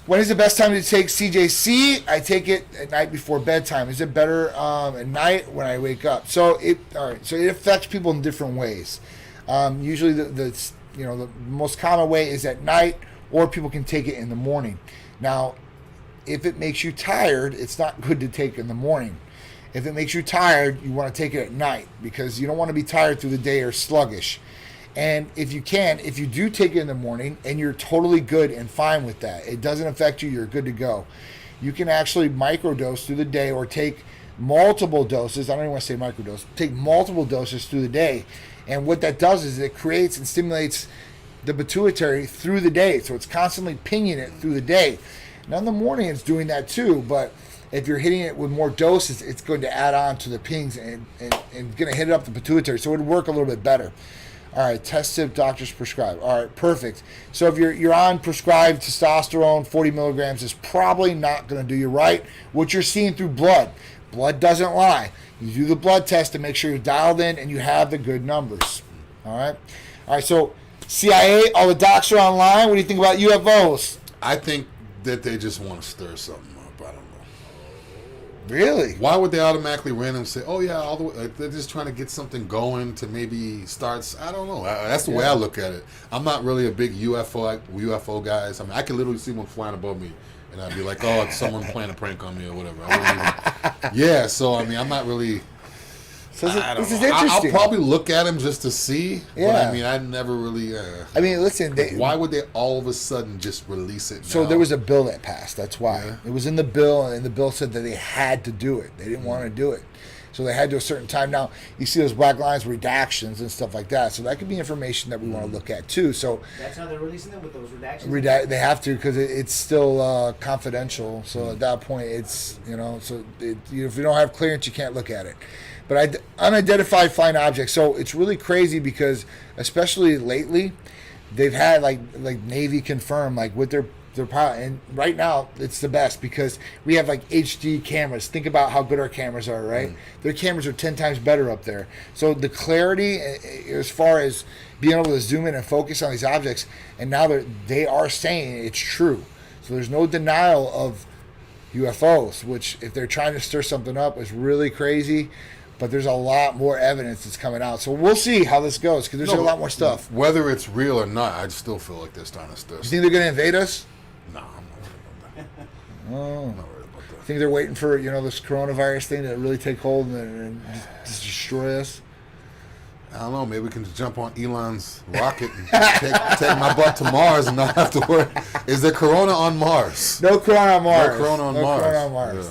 when is the best time to take CJC? I take it at night before bedtime. Is it better at night when I wake up? So it affects people in different ways. Usually the most common way is at night, or people can take it in the morning. Now, if it makes you tired, it's not good to take in the morning. If it makes you tired, you want to take it at night because you don't want to be tired through the day or sluggish. And if you do take it in the morning and you're totally good and fine with that, it doesn't affect you, you're good to go. You can actually microdose through the day or take multiple doses. I don't even want to say microdose. Take multiple doses through the day. And what that does is it creates and stimulates the pituitary through the day. So it's constantly pinging it through the day. Now in the morning it's doing that too, but if you're hitting it with more doses, it's going to add on to the pings and going to hit it up the pituitary. So it would work a little bit better. All right, test tip doctors prescribe. All right, perfect. So if you're on prescribed testosterone, 40 milligrams is probably not going to do you right. What you're seeing through blood doesn't lie. You do the blood test to make sure you're dialed in and you have the good numbers. All right. So CIA, all the docs are online. What do you think about UFOs? I think that they just want to stir something up. I don't know. Really? Why would they automatically randomly say, "Oh yeah," all the way? They're just trying to get something going to maybe start. I don't know. That's the way I look at it. I'm not really a big UFO guys. I mean, I can literally see one flying above me, and I'd be like, "Oh, it's someone playing a prank on me or whatever." Yeah. So I mean, I'm not really. So this is I'll interesting. probably look at him just to see. Yeah. But I mean, I never really. I mean, listen. Why would they all of a sudden just release it now? So there was a bill that passed. That's why. Yeah. It was in the bill, and the bill said that they had to do it. They didn't want to do it. So they had to a certain time. Now, you see those black lines, redactions, and stuff like that. So that could be information that we want to look at, too. So that's how they're releasing them, with those redactions? They have to, because it's still confidential. So at that point, it's, so if you don't have clearance, you can't look at it. But unidentified flying objects. So it's really crazy because, especially lately, they've had like Navy confirm with their pilot, and right now it's the best because we have like HD cameras. Think about how good our cameras are, right? Their cameras are 10 times better up there. So the clarity as far as being able to zoom in and focus on these objects, and now they are saying it's true. So there's no denial of UFOs, which if they're trying to stir something up is really crazy. But there's a lot more evidence that's coming out. So we'll see how this goes because there's a lot more stuff. Whether it's real or not, I still feel like they're starting to stir. You think they're going to invade us? No, I'm not worried about that. Oh. I'm not worried about that. Think they're waiting for this coronavirus thing to really take hold and just destroy us? I don't know. Maybe we can just jump on Elon's rocket and take my butt to Mars and not have to worry. Is there corona on Mars? No corona on Mars. No corona on Mars. Corona on Mars.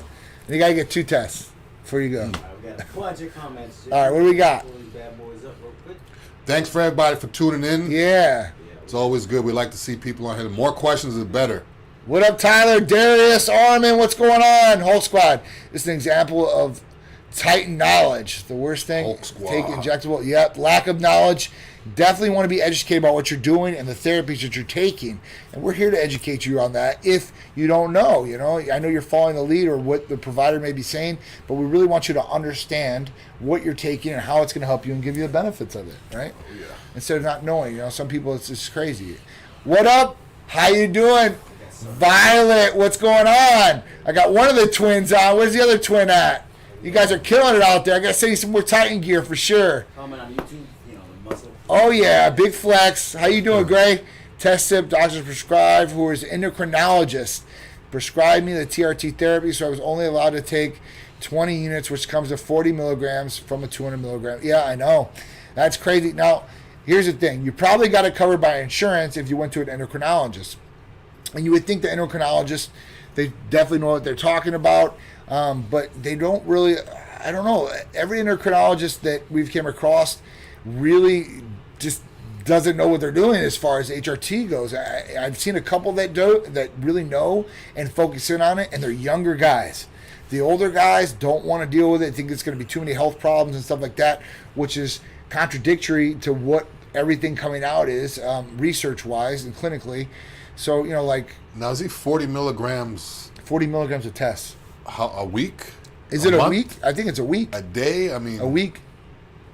Yeah. You got to get 2 tests before you go. We got a bunch of comments. All right, what do we got? Pull these bad boys up real quick. Thanks for everybody for tuning in. Yeah. It's always good. We like to see people on here. The more questions, the better. What up, Tyler, Darius, Armin? What's going on? Hulk Squad. This is an example of Titan knowledge. The worst thing, Hulk Squad. take injectable. Yep, lack of knowledge. Definitely want to be educated about what you're doing and the therapies that you're taking. And we're here to educate you on that if you don't know. I know you're following the lead or what the provider may be saying, but we really want you to understand what you're taking and how it's going to help you and give you the benefits of it, right? Oh, yeah. Instead of not knowing. Some people, it's just crazy. What up? How you doing? Violet, what's going on? I got one of the twins on. Where's the other twin at? You guys are killing it out there. I got to send you some more Titan gear for sure. Comment on YouTube, the muscle. Oh, yeah, big flex. How you doing, Gray? Test tip, doctors prescribe, who is an endocrinologist, prescribed me the TRT therapy, so I was only allowed to take 20 units, which comes to 40 milligrams from a 200 milligram. Yeah, I know. That's crazy. Now, here's the thing. You probably got it covered by insurance if you went to an endocrinologist. And you would think the endocrinologists, they definitely know what they're talking about, but they don't really, I don't know. Every endocrinologist that we've came across really just doesn't know what they're doing as far as HRT goes. I've seen a couple that really know and focus in on it, and they're younger guys. The older guys don't want to deal with it. Think it's going to be too many health problems and stuff like that, which is contradictory to what everything coming out is research-wise and clinically. So, Now, is he 40 milligrams? 40 milligrams of tests. A week? Is it a month? week? I think it's a week. A day? I mean, A week.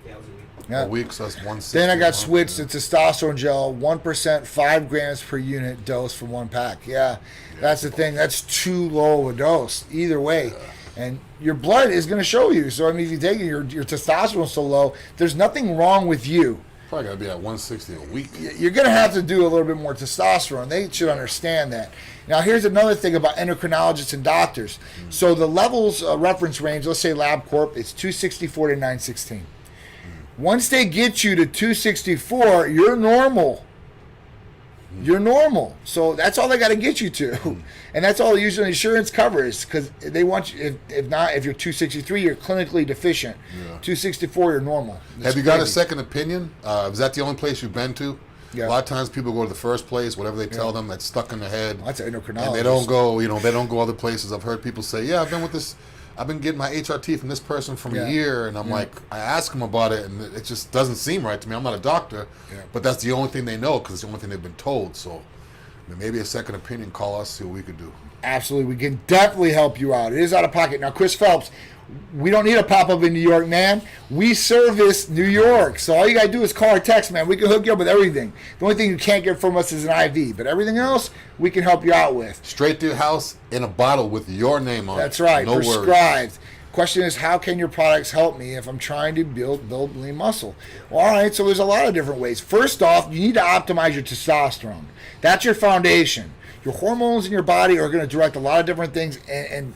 Yeah, it was a week. Yeah. a week, so that's 160. Then I got a month, switched yeah. to testosterone gel, 1%, 5 grams per unit dose from 1 pack. Yeah, that's the thing. That's too low of a dose either way. And your blood is going to show you. So, if you take it, your testosterone is so low, there's nothing wrong with you. Probably got to be at 160 a week. You're going to have to do a little bit more testosterone. They should understand that. Now, here's another thing about endocrinologists and doctors. So the levels reference range, let's say LabCorp, it's 264 to 916. Once they get you to 264, you're normal. You're normal. So that's all they got to get you to. And that's all usually insurance covers, because they want you, if not, if you're 263, you're clinically deficient. Yeah. 264, you're normal. Have you got a second opinion? Is that the only place you've been to? Yeah. A lot of times people go to the first place, whatever they tell them, that's stuck in their head. Well, that's an endocrinologist. And they don't go, they don't go other places. I've heard people say, yeah, I've been getting my HRT from this person from a year, and I'm like, I ask them about it, and it just doesn't seem right to me. I'm not a doctor, but that's the only thing they know because it's the only thing they've been told. So maybe a second opinion. Call us, see what we could do. Absolutely. We can definitely help you out. It is out of pocket. Now, Chris Phelps, we don't need a pop-up in New York, man. We service New York. So all you got to do is call or text, man. We can hook you up with everything. The only thing you can't get from us is an IV. But everything else, we can help you out with. Straight to your house in a bottle with your name on it. That's right. No Prescribed. worries. Question is, how can your products help me if I'm trying to build lean muscle? Well, all right, so there's a lot of different ways. First off, you need to optimize your testosterone. That's your foundation. Your hormones in your body are going to direct a lot of different things and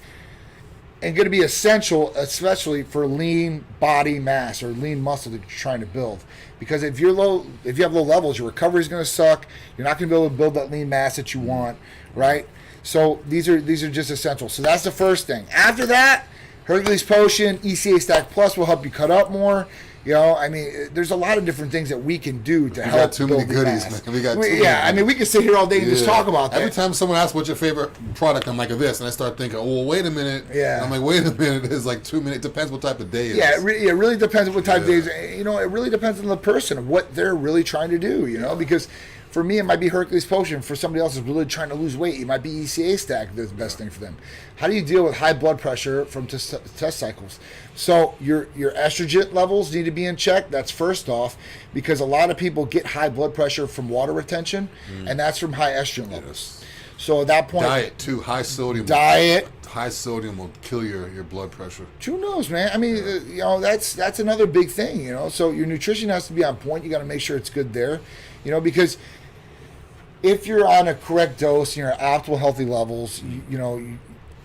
going to be essential, especially for lean body mass or lean muscle that you're trying to build. Because if you have low levels, your recovery is going to suck. You're not going to be able to build that lean mass that you want, right? So these are just essential. So that's the first thing. After that, Hercules Potion, ECA Stack Plus will help you cut up more. You know, I mean, there's a lot of different things that we can do to help. We got too many build goodies, mass. man. We got too many. I mean, we can sit here all day and just talk about that. Every time someone asks what's your favorite product, I'm like this, and I start thinking, oh, well, wait a minute. Yeah. I'm like, wait a minute. It's like 2 minutes. It depends what type of day it is. Yeah, it really depends on what type of days. You know, it really depends on the person, what they're really trying to do, you know, because for me, it might be Hercules Potion. For somebody else who's really trying to lose weight, it might be ECA Stack that's the best thing for them. How do you deal with high blood pressure from test cycles? So your estrogen levels need to be in check. That's first off, because a lot of people get high blood pressure from water retention, and that's from high estrogen levels. So at that point, Diet, too. High sodium. Diet. High sodium will kill your blood pressure. Who knows, man? I mean, you know, that's another big thing, you know. So your nutrition has to be on point. You got to make sure it's good there, you know, because if you're on a correct dose and you're at optimal healthy levels, you know,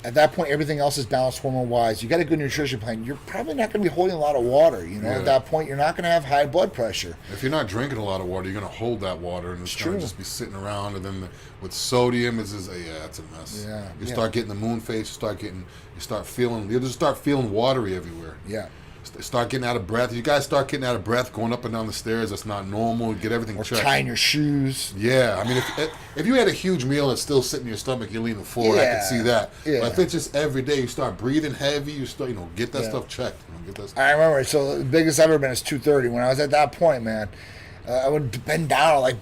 at that point, everything else is balanced hormone-wise. You got a good nutrition plan. You're probably not going to be holding a lot of water, you know. At that point, you're not going to have high blood pressure. If you're not drinking a lot of water, you're going to hold that water, and it's going to just be sitting around. And then with sodium, it's just, it's a mess. Yeah. You start getting the moon face. You'll just start feeling watery everywhere. Yeah. Start getting out of breath. You guys start getting out of breath going up and down the stairs. That's not normal. Get everything Or checked. tying your shoes. Yeah, I mean, if you had a huge meal and it's still sitting in your stomach, you're leaning forward. I can see that. Yeah. But if it's just every day, you start breathing heavy. You start, get that stuff checked. Get that stuff. I remember. So the biggest I've ever been is 230. When I was at that point, man, I would bend down, like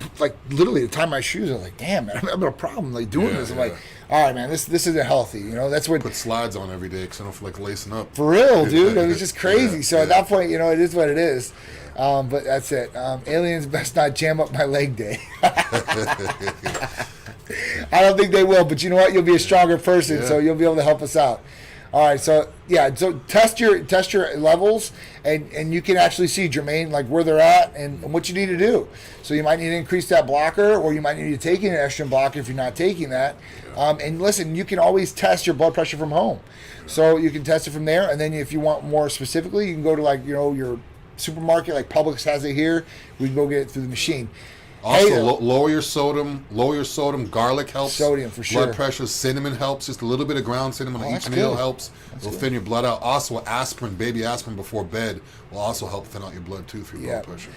literally to tie my shoes. I was like, damn, man, I'm having a problem doing this. I'm like, all right, man, this isn't healthy. You know, that's what. Put slides on every day because I don't feel like lacing up. For real, dude. It was just crazy. Yeah, so at that point, you know, it is what it is. But that's it. Aliens best not jam up my leg day. I don't think they will, but you know what? You'll be a stronger person, so you'll be able to help us out. All right, so test your levels, and you can actually see Jermaine like where they're at and what you need to do. So you might need to increase that blocker, or you might need to take an estrogen blocker if you're not taking that. And listen, you can always test your blood pressure from home, so you can test it from there. And then if you want more specifically, you can go to your supermarket, like Publix has it here. We can go get it through the machine. Also, lower your sodium. Garlic helps. Sodium, for sure. Blood pressure. Cinnamon helps. Just a little bit of ground cinnamon on each meal helps. It'll thin your blood out. Also, aspirin, baby aspirin before bed will also help thin out your blood, too, for your blood pressure.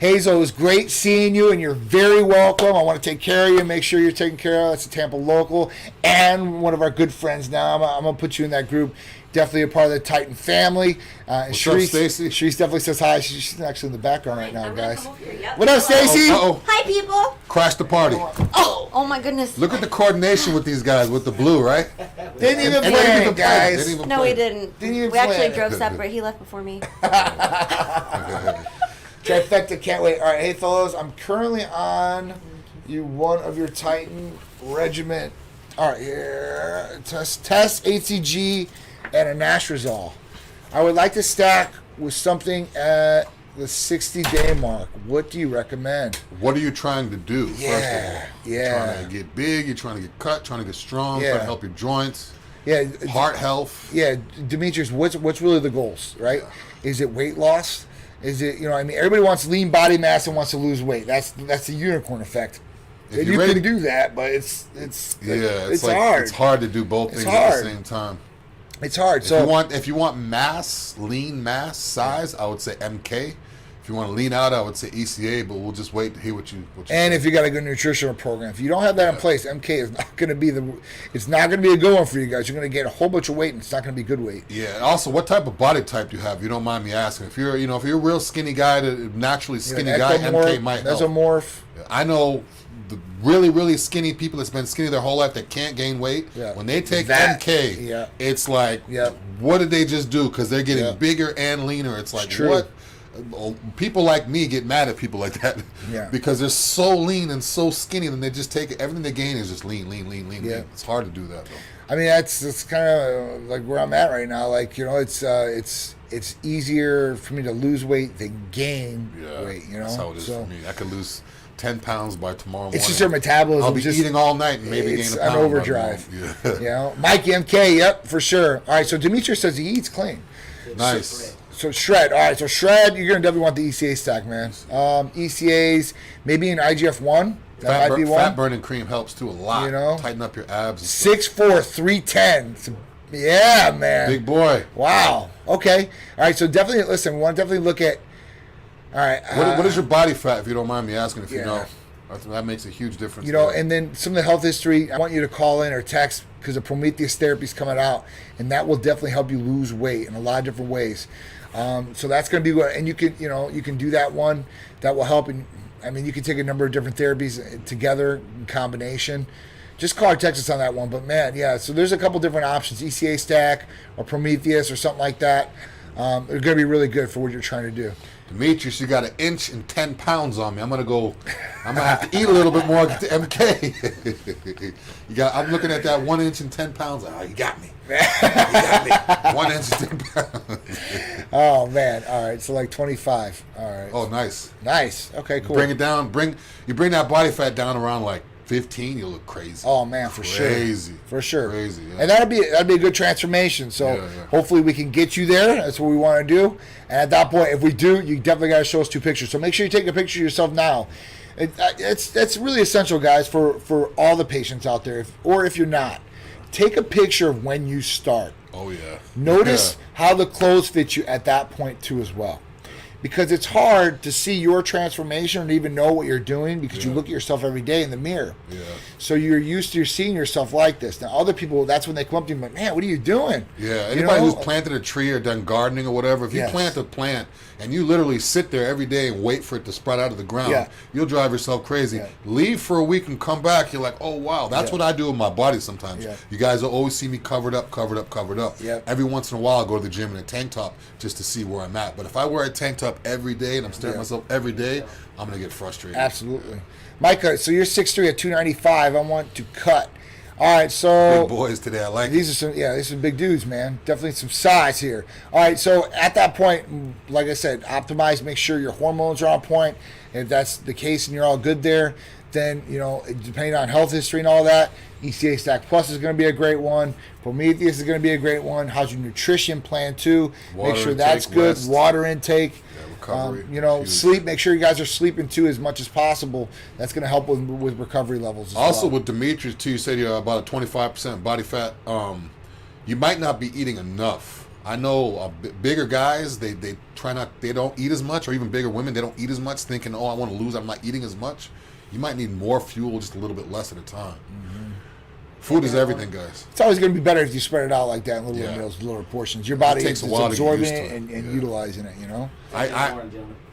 Hazel, it was great seeing you, and you're very welcome. I want to take care of you, make sure you're taken care of. That's a Tampa local and one of our good friends now. I'm going to put you in that group. Definitely a part of the Titan family. What's up, Stacy? Sharice definitely says hi. She's actually in the background right now, guys. Yep. What up, Stacy? Hi, people. Crash the party. Oh my goodness. Look at the coordination with these guys with the blue, right? Didn't even And plan they it, guys. No, we didn't. Didn't even We actually plan it. drove separate. He left before me. Trifecta, can't wait. All right, hey, fellows, I'm currently on one of your Titan regiment. All right, here. Test HCG and a Nastrazol. I would like to stack with something at the 60-day mark. What do you recommend? What are you trying to do, first of all? Yeah. Trying to get big, you're trying to get cut, trying to get strong, Yeah. trying to help your joints, Yeah, heart health. Yeah, Demetrius, what's really the goals, right? Is it weight loss? Is it, everybody wants lean body mass and wants to lose weight. That's the unicorn effect. If You you're can do that, but it's hard. It's hard to do both things at the same time. It's hard. If you want mass, lean mass size, I would say MK. If you want to lean out, I would say ECA. But we'll just wait to hear what you. And if you got a good nutritional program, if you don't have that in place, MK is not going to be it's not going to be a good one for you guys. You're going to get a whole bunch of weight, and it's not going to be good weight. Yeah. And also, what type of body type do you have? You don't mind me asking. If you're a real skinny guy, naturally skinny guy, MK might help. Mesomorph. I know the really, really skinny people that's been skinny their whole life that can't gain weight, when they take MK, it's like, what did they just do? Because they're getting bigger and leaner. It's like, what? People like me get mad at people like that because they're so lean and so skinny, and they just take everything they gain is just lean. It's hard to do that, though. I mean, that's kind of like where I'm at right now. Like, you know, it's easier for me to lose weight than gain weight. You know, that's how it is for me. I could lose 10 pounds by tomorrow morning. It's just your metabolism. I'll be eating all night and maybe gain a pound. It's an overdrive. You know, Mike MK, yep, for sure. All right, so Demetrius says he eats clean. Nice. So shred. All right, so shred, you're going to definitely want the ECA stack, man. ECAs, maybe an IGF-1. That might be one. Fat burning cream helps too a lot. You know? Tighten up your abs. 6'4", 310. Yeah, man. Big boy. Wow. Okay. All right, so definitely, listen, we want to definitely look at, all right. What is your body fat, if you don't mind me asking, if you know? That makes a huge difference. You know, and then some of the health history, I want you to call in or text because the Prometheus therapy is coming out, and that will definitely help you lose weight in a lot of different ways. So that's going to be good. And you can do that one. That will help. And I mean, you can take a number of different therapies together in combination. Just call or text us on that one. But man, so there's a couple different options: ECA stack or Prometheus or something like that. They're going to be really good for what you're trying to do. Demetrius, you got 1 inch and 10 pounds on me. I'm gonna have to eat a little bit more to get to MK. I'm looking at that 1 inch and 10 pounds. Oh, you got me. You got me. 1 inch and 10 pounds. Oh man. All right. So like 25. All right. Oh, nice. Nice. Okay, cool. Bring it down. Bring that body fat down around like 15, you'll look crazy. Oh man, for sure. For sure. Crazy. Yeah. And that'd be a good transformation. So hopefully we can get you there. That's what we want to do. And at that point, if we do, you definitely got to show us 2 pictures. So make sure you take a picture of yourself now. It's really essential, guys, for all the patients out there. If you're not, take a picture of when you start. Oh yeah. Notice how the clothes fit you at that point too, as well. Because it's hard to see your transformation and even know what you're doing because you look at yourself every day in the mirror. Yeah. So you're used to seeing yourself like this. Now, other people, that's when they come up to you and like, man, what are you doing? Yeah. Anybody who's planted a tree or done gardening or whatever, if you plant a plant and you literally sit there every day and wait for it to sprout out of the ground, you'll drive yourself crazy. Yeah. Leave for a week and come back, you're like, oh, wow. That's what I do with my body sometimes. Yeah. You guys will always see me covered up. Yeah. Every once in a while, I go to the gym in a tank top just to see where I'm at. But if I wear a tank top every day and I'm staring at myself every day, I'm going to get frustrated. Absolutely. Micah, so you're 6'3" at 295. I want to cut. All right, so big boys today. I like these are some big dudes, man. Definitely some size here. All right, so at that point, like I said, optimize. Make sure your hormones are on point. If that's the case and you're all good there, then depending on health history and all that, ECA Stack Plus is going to be a great one. Prometheus is going to be a great one. How's your nutrition plan too? Make sure that's good. Water intake. Recovery. Sleep. Make sure you guys are sleeping too as much as possible. That's going to help with recovery levels. Also, with Demetrius too, you said you're about a 25% body fat. You might not be eating enough. I know bigger guys, they don't eat as much, or even bigger women, they don't eat as much, thinking, oh, I want to lose, I'm not eating as much. You might need more fuel, just a little bit less at a time. Mm-hmm. Food is everything, guys. It's always going to be better if you spread it out like that in little meals, little portions. Your body is absorbing it and utilizing it,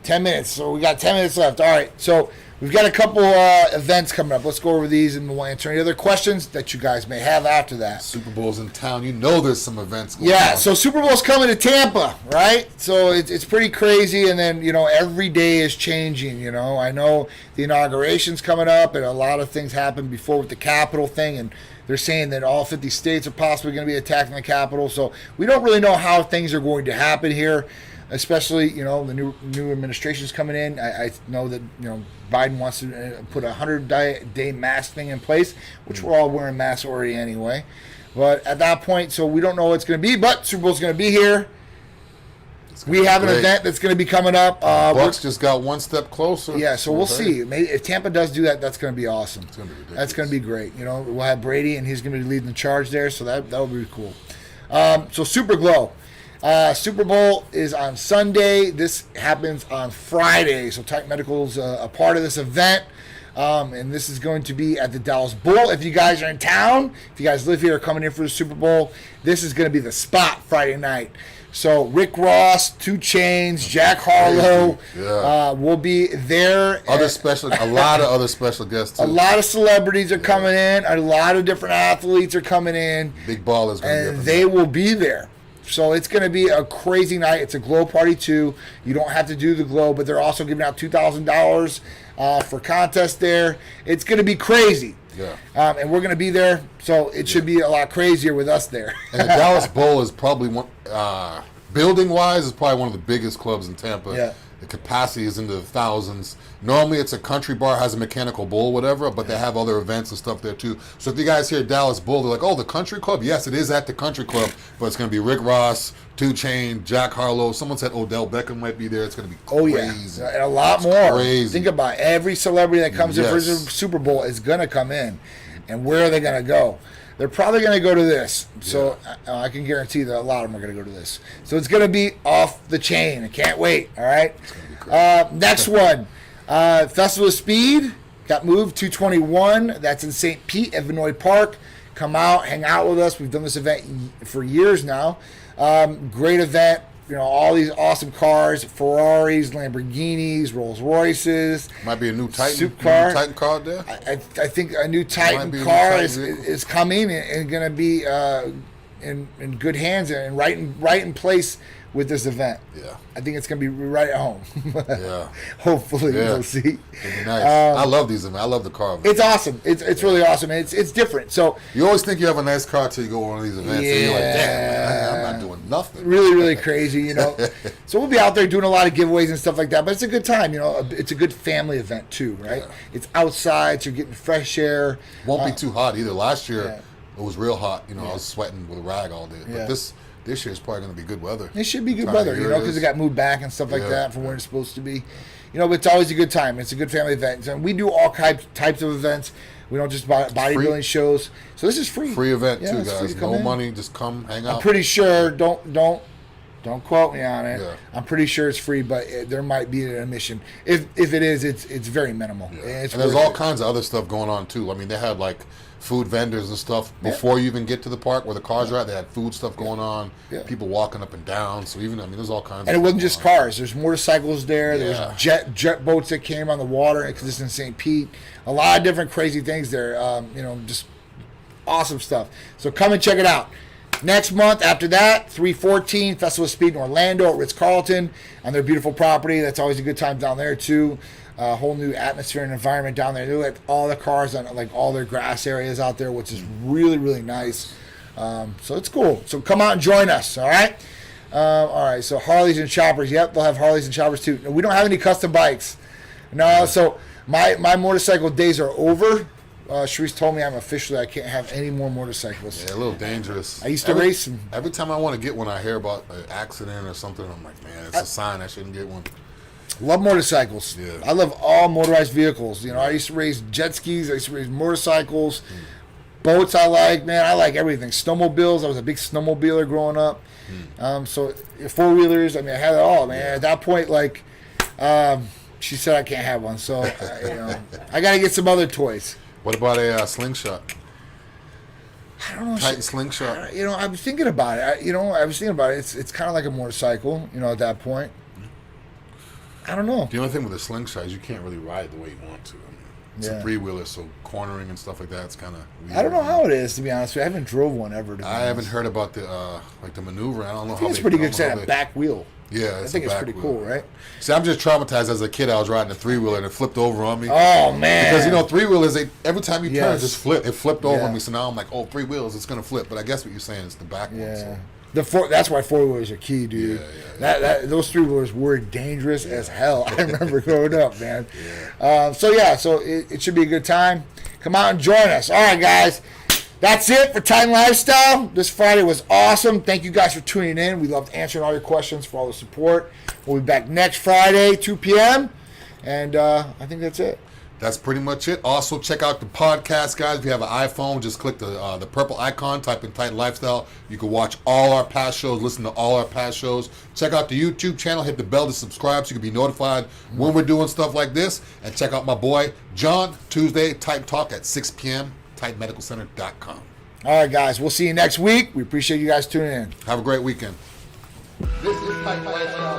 10 minutes. So we got 10 minutes left. All right. So we've got a couple events coming up. Let's go over these and we'll answer any other questions that you guys may have after that. Super Bowl's in town. There's some events going on. So Super Bowl's coming to Tampa, right? So it's pretty crazy. And then, every day is changing, I know the inauguration's coming up and a lot of things happened before with the Capitol thing. And they're saying that all 50 states are possibly going to be attacking the Capitol. So we don't really know how things are going to happen here. Especially, the new administration's coming in. I know that, Biden wants to put a 100-day mask thing in place, which we're all wearing masks already anyway. But at that point, so we don't know what it's going to be, but Super Bowl's going to be here. We have an event that's going to be coming up. Bucks just got one step closer. Yeah, so we'll see. Maybe if Tampa does do that, that's going to be awesome. It's going to be ridiculous. That's going to be great. We'll have Brady, and he's going to be leading the charge there, so that will be cool. So Super Glow. Super Bowl is on Sunday. This happens on Friday. So Titan Medical's a part of this event. And this is going to be at the Dallas Bowl. If you guys are in town, if you guys live here or coming in for the Super Bowl, this is going to be the spot Friday night. So Rick Ross, 2 Chainz, Jack Harlow will be there. A lot of other special guests too. A lot of celebrities are coming in. A lot of different athletes are coming in. Big ballers going to be And they will be there. So it's going to be a crazy night. It's a glow party too. You don't have to do the glow, but they're also giving out $2,000 for contest there. It's going to be crazy. Yeah. And we're going to be there, so it should be a lot crazier with us there. And the Dallas Bowl is probably one, building-wise, is probably one of the biggest clubs in Tampa. Yeah. The capacity is into the thousands. Normally, it's a country bar, has a mechanical bull, whatever, but they have other events and stuff there too. So if you guys hear Dallas Bull, they're like, oh, the country club? Yes, it is at the country club, but it's going to be Rick Ross, 2 Chainz, Jack Harlow. Someone said Odell Beckham might be there. It's going to be crazy. And a lot more. Crazy. Think about it. Every celebrity that comes in for the Super Bowl is going to come in. And where are they going to go? They're probably going to go to this. So I can guarantee that a lot of them are going to go to this. So it's going to be off the chain. I can't wait. All right. Next one. Festival of Speed got moved to 221. That's in St. Pete at Vinoy Park. Come out, hang out with us. We've done this event for years now. Great event. You know, all these awesome cars, Ferraris, Lamborghinis, Rolls Royces. Might be a new Titan, Titan car there. I think a new Titan car is coming and going to be in good hands and right in place with this event. Yeah. I think it's going to be right at home. Yeah. Hopefully, Yeah. we'll see. It'd be nice. I love these events. I love the car events. It's awesome. It's really awesome. It's different. So you always think you have a nice car till you go to one of these events, and you're like, damn, man, I'm not doing nothing. really, really crazy, you know. So we'll be out there doing a lot of giveaways and stuff like that. But it's a good time, you know. It's a good family event too, right? Yeah. It's outside, so you're getting fresh air. Won't be too hot either. Last year, Yeah. it was real hot. You know, I was sweating with a rag all day. But Yeah. this year is probably going to be good weather. It should be good Time of weather, you year know, it because is. it got moved back and stuff like Yeah. that from where it's supposed to be. You know, but it's always a good time. It's a good family event. And we do all types of events. We don't just bodybuilding shows. So this is free. Free event Yeah, too, it's free guys. to come No in. money, just come hang out. I'm pretty sure. Don't quote me on it. Yeah. I'm pretty sure it's free, but there might be an admission. If it is, it's very minimal. Yeah. It's And there's worth all it. kinds of other stuff going on too. I mean, they had like food vendors and stuff before you even get to the park where the cars are at. They had food stuff going on. Yeah. People walking up and down. So even there's all kinds. And of it wasn't stuff just going on. cars. There's motorcycles there. Yeah. There's jet boats that came on the water because it's in St. Pete. A lot of different crazy things there. You know, just awesome stuff. So come and check it out. Next month after that, 3/14 Festival of Speed in Orlando at Ritz-Carlton on their beautiful property. That's always a good time down there too. A whole new atmosphere and environment down there. They let all the cars on like all their grass areas out there, which is really, really nice. So it's cool. So come out and join us. All right. All right. So Harleys and Choppers. Yep, they'll have Harleys and Choppers too. We don't have any custom bikes. No. So my motorcycle days are over. Sharice told me I can't have any more motorcycles. Yeah, a little dangerous. I used to race them. Every time I want to get one, I hear about an accident or something. I'm like, man, it's a sign I shouldn't get one. Love motorcycles. Yeah. I love all motorized vehicles. You know, I used to race jet skis. I used to race motorcycles. Boats I like, man. I like everything. Snowmobiles. I was a big snowmobiler growing up. So four-wheelers. I mean, I had it all, man. At that point, like, she said I can't have one. So, you know, I got to get some other toys. What about a slingshot? I don't know. Titan slingshot. You know, I was thinking about it. It's kind of like a motorcycle, you know, at that point. I don't know. The only thing with a slingshot is you can't really ride the way you want to. I mean, it's a three-wheeler, so cornering and stuff like that, it's kind of weird. I don't know how it is, to be honest with you. I haven't drove one ever. I haven't heard about the the maneuver. I don't know I think it's pretty good to have a back wheel. Yeah, I think it's pretty cool, right? See, I'm just traumatized as a kid. I was riding a three-wheeler and it flipped over on me. Oh, man. Because, you know, three-wheelers, every time you turn, it Yes. just flip. It flipped over Yeah. on me, so now I'm like, oh, three wheels, it's going to flip. But I guess what you're saying is the back one. So. That's why four-wheelers are key, dude. Those three-wheelers were dangerous as hell. I remember growing up, man. So it should be a good time. Come out and join us. All right, guys. That's it for Titan Lifestyle. This Friday was awesome. Thank you guys for tuning in. We loved answering all your questions, for all the support. We'll be back next Friday, 2 p.m. And I think that's it. That's pretty much it. Also, check out the podcast, guys. If you have an iPhone, just click the purple icon, type in Titan Lifestyle. You can watch all our past shows, listen to all our past shows. Check out the YouTube channel. Hit the bell to subscribe so you can be notified when we're doing stuff like this. And check out my boy, John, Tuesday, Titan Talk at 6 p.m., TitanMedicalCenter.com. All right, guys. We'll see you next week. We appreciate you guys tuning in. Have a great weekend. This is Titan Lifestyle.